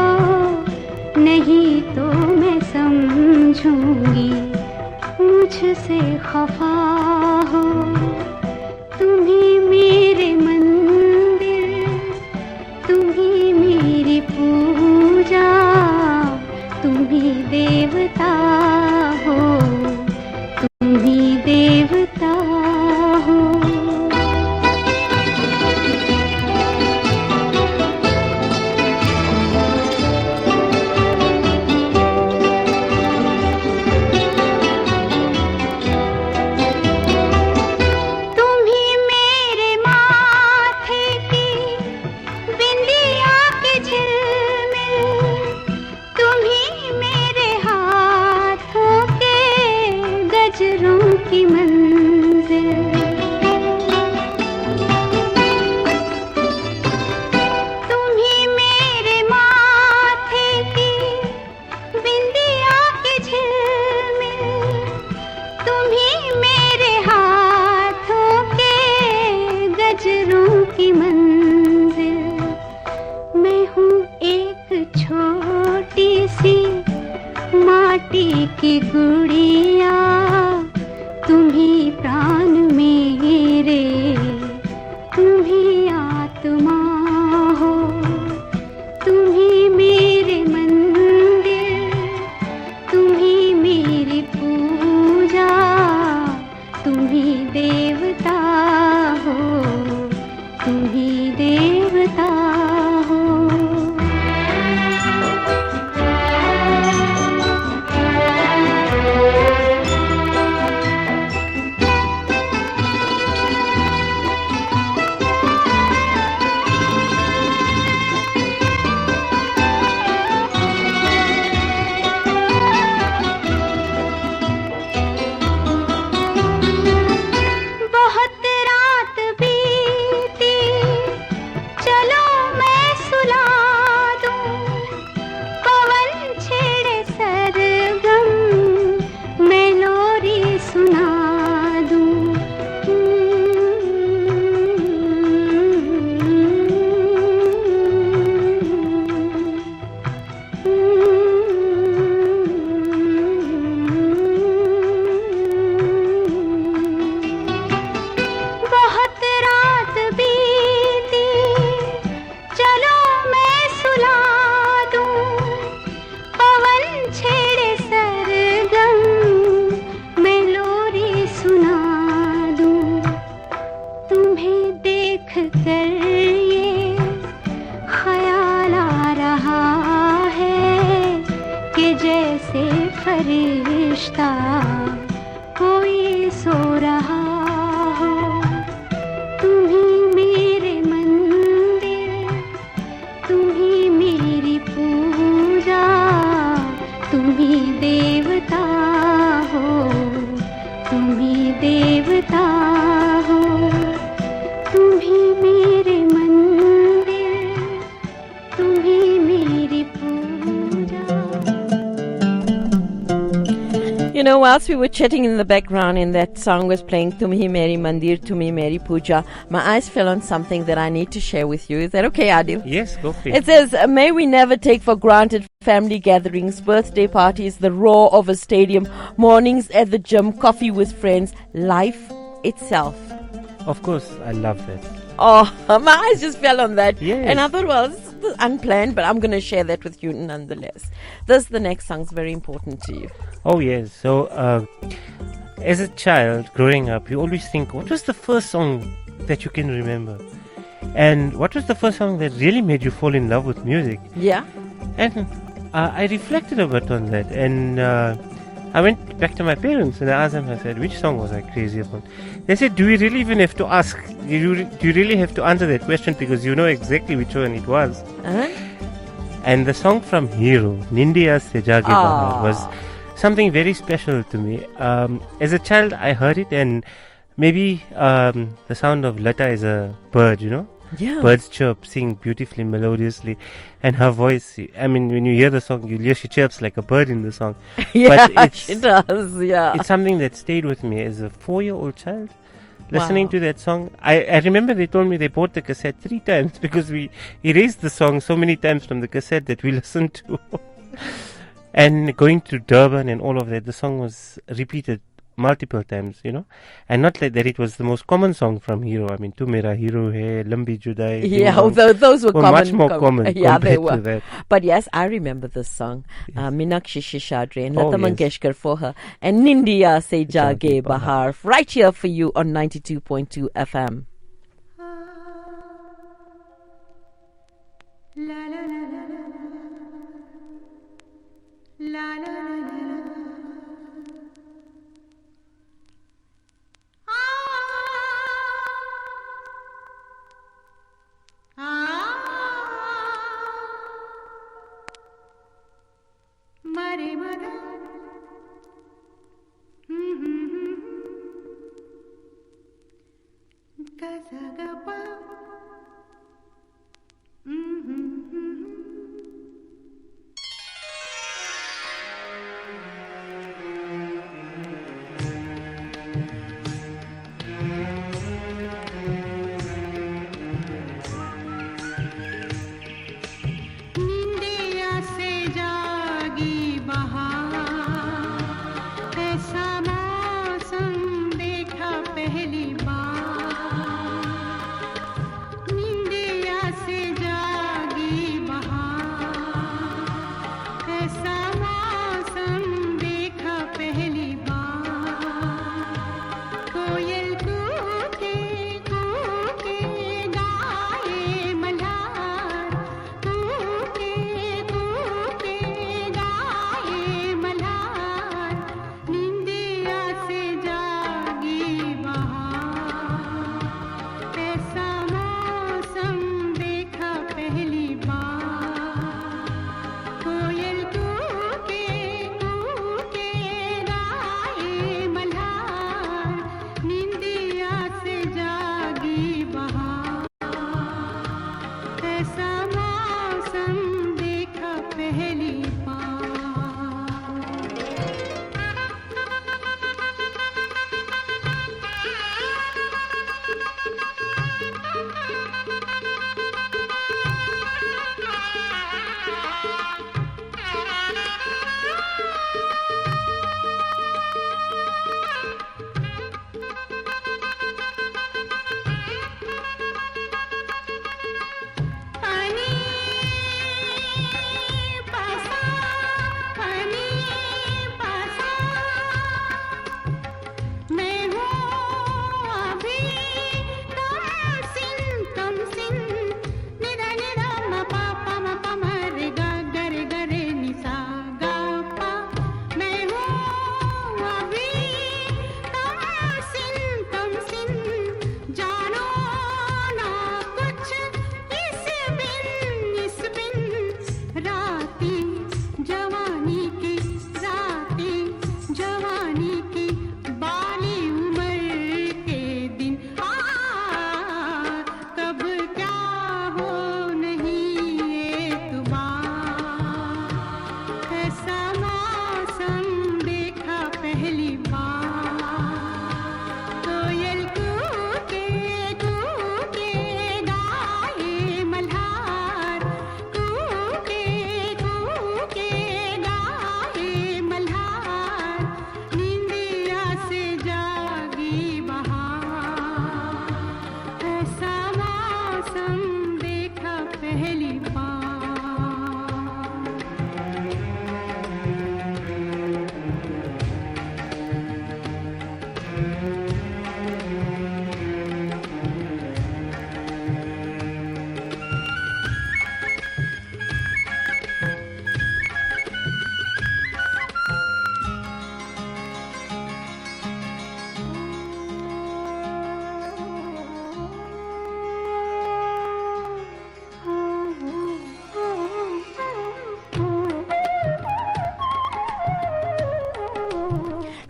S9: नहीं तो मैं समझूंगी मुझसे खफा हो। तुम ही मेरे मंदिर, तुम ही मेरी पूजा, तुम ही देवता हो, तुम ही देवता हो। तुम ही मेरे माथे की बिंदिया के झिलमिल, तुम ही मेरे हाथों के गजरों की मंजिल। तुम ही मेरे माथे की बिंदिया के झिलमिल, तुम ही मेरे हाथों के गजरों की मंजिल। मैं हूँ एक छोटी सी माटी की गुड़िया, तुम ही प्राण मेरे, तुम ही आत्मा हो। तुम ही मेरे मंदिर, तुम ही मेरी पूजा, तुम ही देवता हो, तुम ही देवता हो। बहुत रात बीती, चलो मैं सुला दूं। पवन छेड़े सरगम, मैं लोरी सुना दूं। बहुत रात बीती, चलो मैं सुला दूं। पवन छेड़े सरगम, मैं लोरी सुना दूं। तुम्हें देख कर ये ख्याल आ रहा है कि जैसे फरिश्ता कोई सो रहा हो। तुम ही मेरे मंदिर, तुम ही मेरी पूजा, तुम ही देवता हो, तुम ही देवता हो। तुम ही मेरे मंदिर, तुम ही मेरी पूजा।
S7: You know, whilst we were chatting in the background and that song was playing, Tum Hi Meri Mandir, Tum Hi Meri Puja, my eyes fell on something that I need to share with you. Is that okay, Adil?
S8: Yes, go for it.
S7: It says, may we never take for granted family gatherings, birthday parties, the roar of a stadium, mornings at the gym, coffee with friends, life itself.
S8: Of course, I love that.
S7: Oh, my eyes just fell on that.
S8: Yes.
S7: And I thought, well, this is unplanned, but I'm going to share that with you nonetheless. The next song's very important to you.
S8: Oh, yes. So, as a child growing up, you always think, what was the first song that you can remember? And what was the first song that really made you fall in love with music?
S7: Yeah.
S8: And I reflected a bit on that. And I went back to my parents and I asked them, I said, which song was I crazy about? They said, do we really even have to ask? Do you really have to answer that question because you know exactly which one it was?
S7: Uh-huh.
S8: And the song from Hero, Nindiya Se Jaage Bahar, was something very special to me. As a child, I heard it, and maybe the sound of Lata is a bird, you know?
S7: Yeah.
S8: Birds chirp, sing beautifully, melodiously. And her voice, I mean, when you hear the song, you hear she chirps like a bird in the song.
S7: Yeah,
S8: but
S7: she does, yeah.
S8: It's something that stayed with me as a 4-year-old child. Listening to that song, I remember they told me they bought the cassette 3 times because we erased the song so many times from the cassette that we listened to. And going to Durban and all of that, the song was repeated multiple times, you know. And not that it was the most common song from Hero. I mean, Tu Mera Hero Hai, Lambi Judai.
S7: Yeah, those were common.
S8: Much more common
S7: Yeah, they
S8: compared
S7: were.
S8: to that.
S7: But yes, I remember this song. Minakshi Shishadri and
S8: Oh,
S7: Lata
S8: yes.
S7: Mangeshkar for her. And Nindiya Se Jaage Bahar. Right here for you on 92.2 FM.
S9: La la la la la la la la. Mare mada. Kasagapa. Nindiya se jaagi bahar.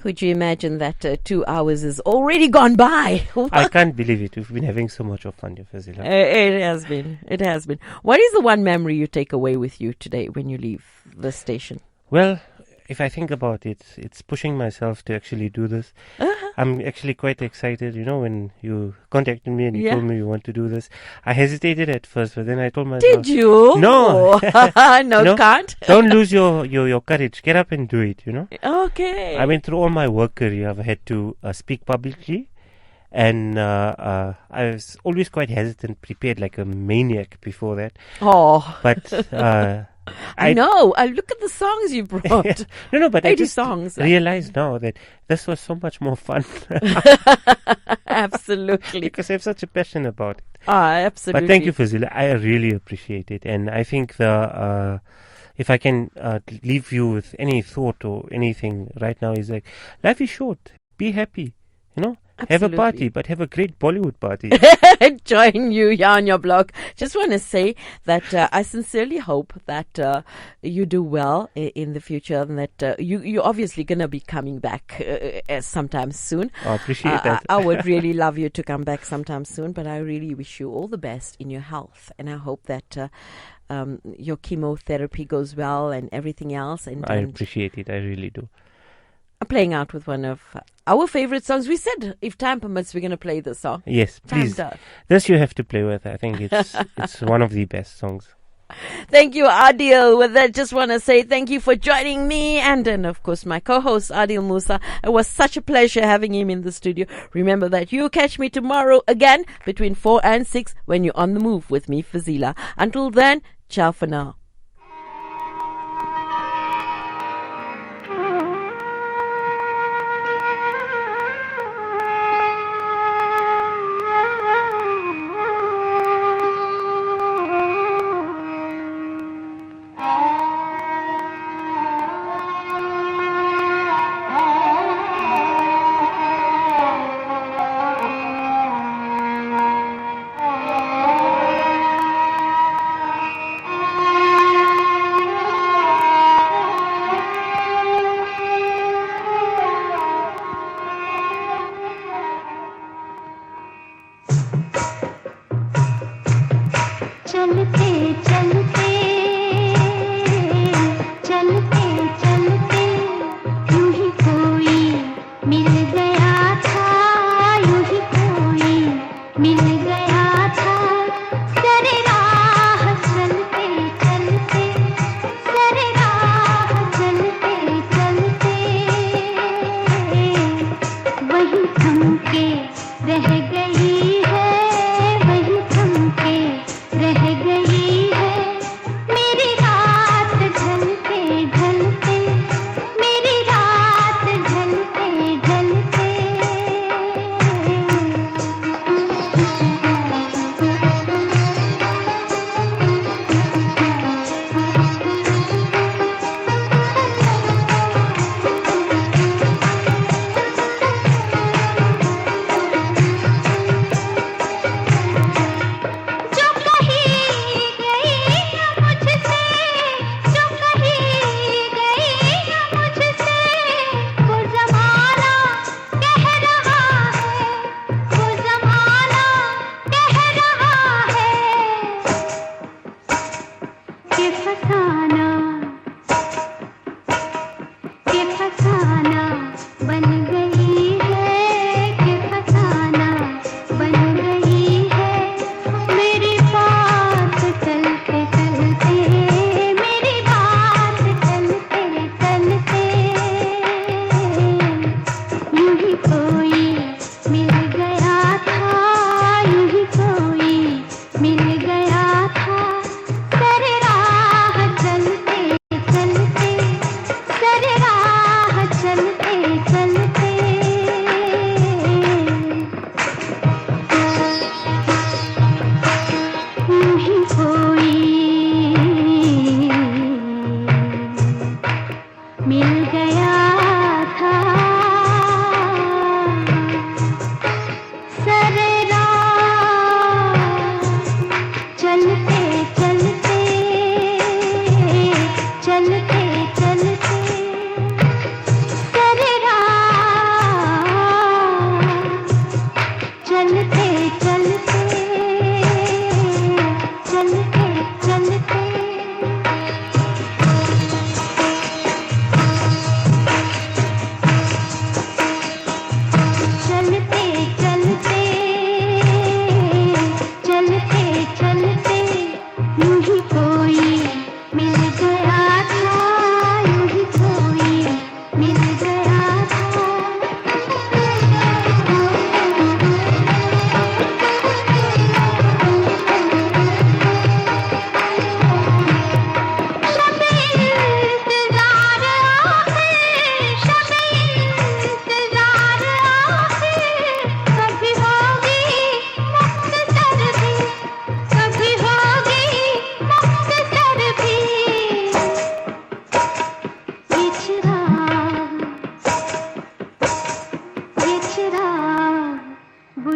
S7: Could you imagine that 2 hours is already gone by?
S8: I can't believe it. We've been having so much of fun, Fazila.
S7: It has been. It has been. What is the one memory you take away with you today when you leave the station?
S8: Well, if I think about it, it's pushing myself to actually do this. I'm actually quite excited, when you contacted me and you told me you want to do this. I hesitated at first, but then I told myself...
S7: Did you?
S8: No.
S7: No, can't.
S8: Don't lose your courage. Get up and do it,
S7: Okay.
S8: I mean, through all my work career, I've had to speak publicly. And I was always quite hesitant, prepared like a maniac before that.
S7: Oh.
S8: But...
S7: I know. Look at the songs you brought.
S8: No, but
S7: 80
S8: I just
S7: songs.
S8: realized now that this was so much more fun.
S7: Absolutely.
S8: Because I have such a passion about it.
S7: Absolutely.
S8: But thank you, Fazila. I really appreciate it. And I think if I can leave you with any thought or anything right now is like, life is short. Be happy. Have a party, but have a great Bollywood party.
S7: Join you here on your blog. Just want to say that I sincerely hope that you do well in the future and that you're obviously going to be coming back sometime soon.
S8: I appreciate that.
S7: I would really love you to come back sometime soon, but I really wish you all the best in your health. And I hope that your chemotherapy goes well and everything else. And
S8: I appreciate it. I really do.
S7: I'm playing out with one of our favorite songs. We said, if time permits, we're going to play this song.
S8: Yes, please. This you have to play with. I think it's one of the best songs.
S7: Thank you, Adil. With that, just want to say thank you for joining me and of course, my co-host, Adil Musa. It was such a pleasure having him in the studio. Remember that you catch me tomorrow again between 4 and 6 when you're on the move with me, Fazila. Until then, ciao for now.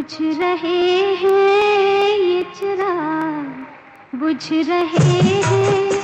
S9: बुझ रहे हैं ये चिराग बुझ रहे हैं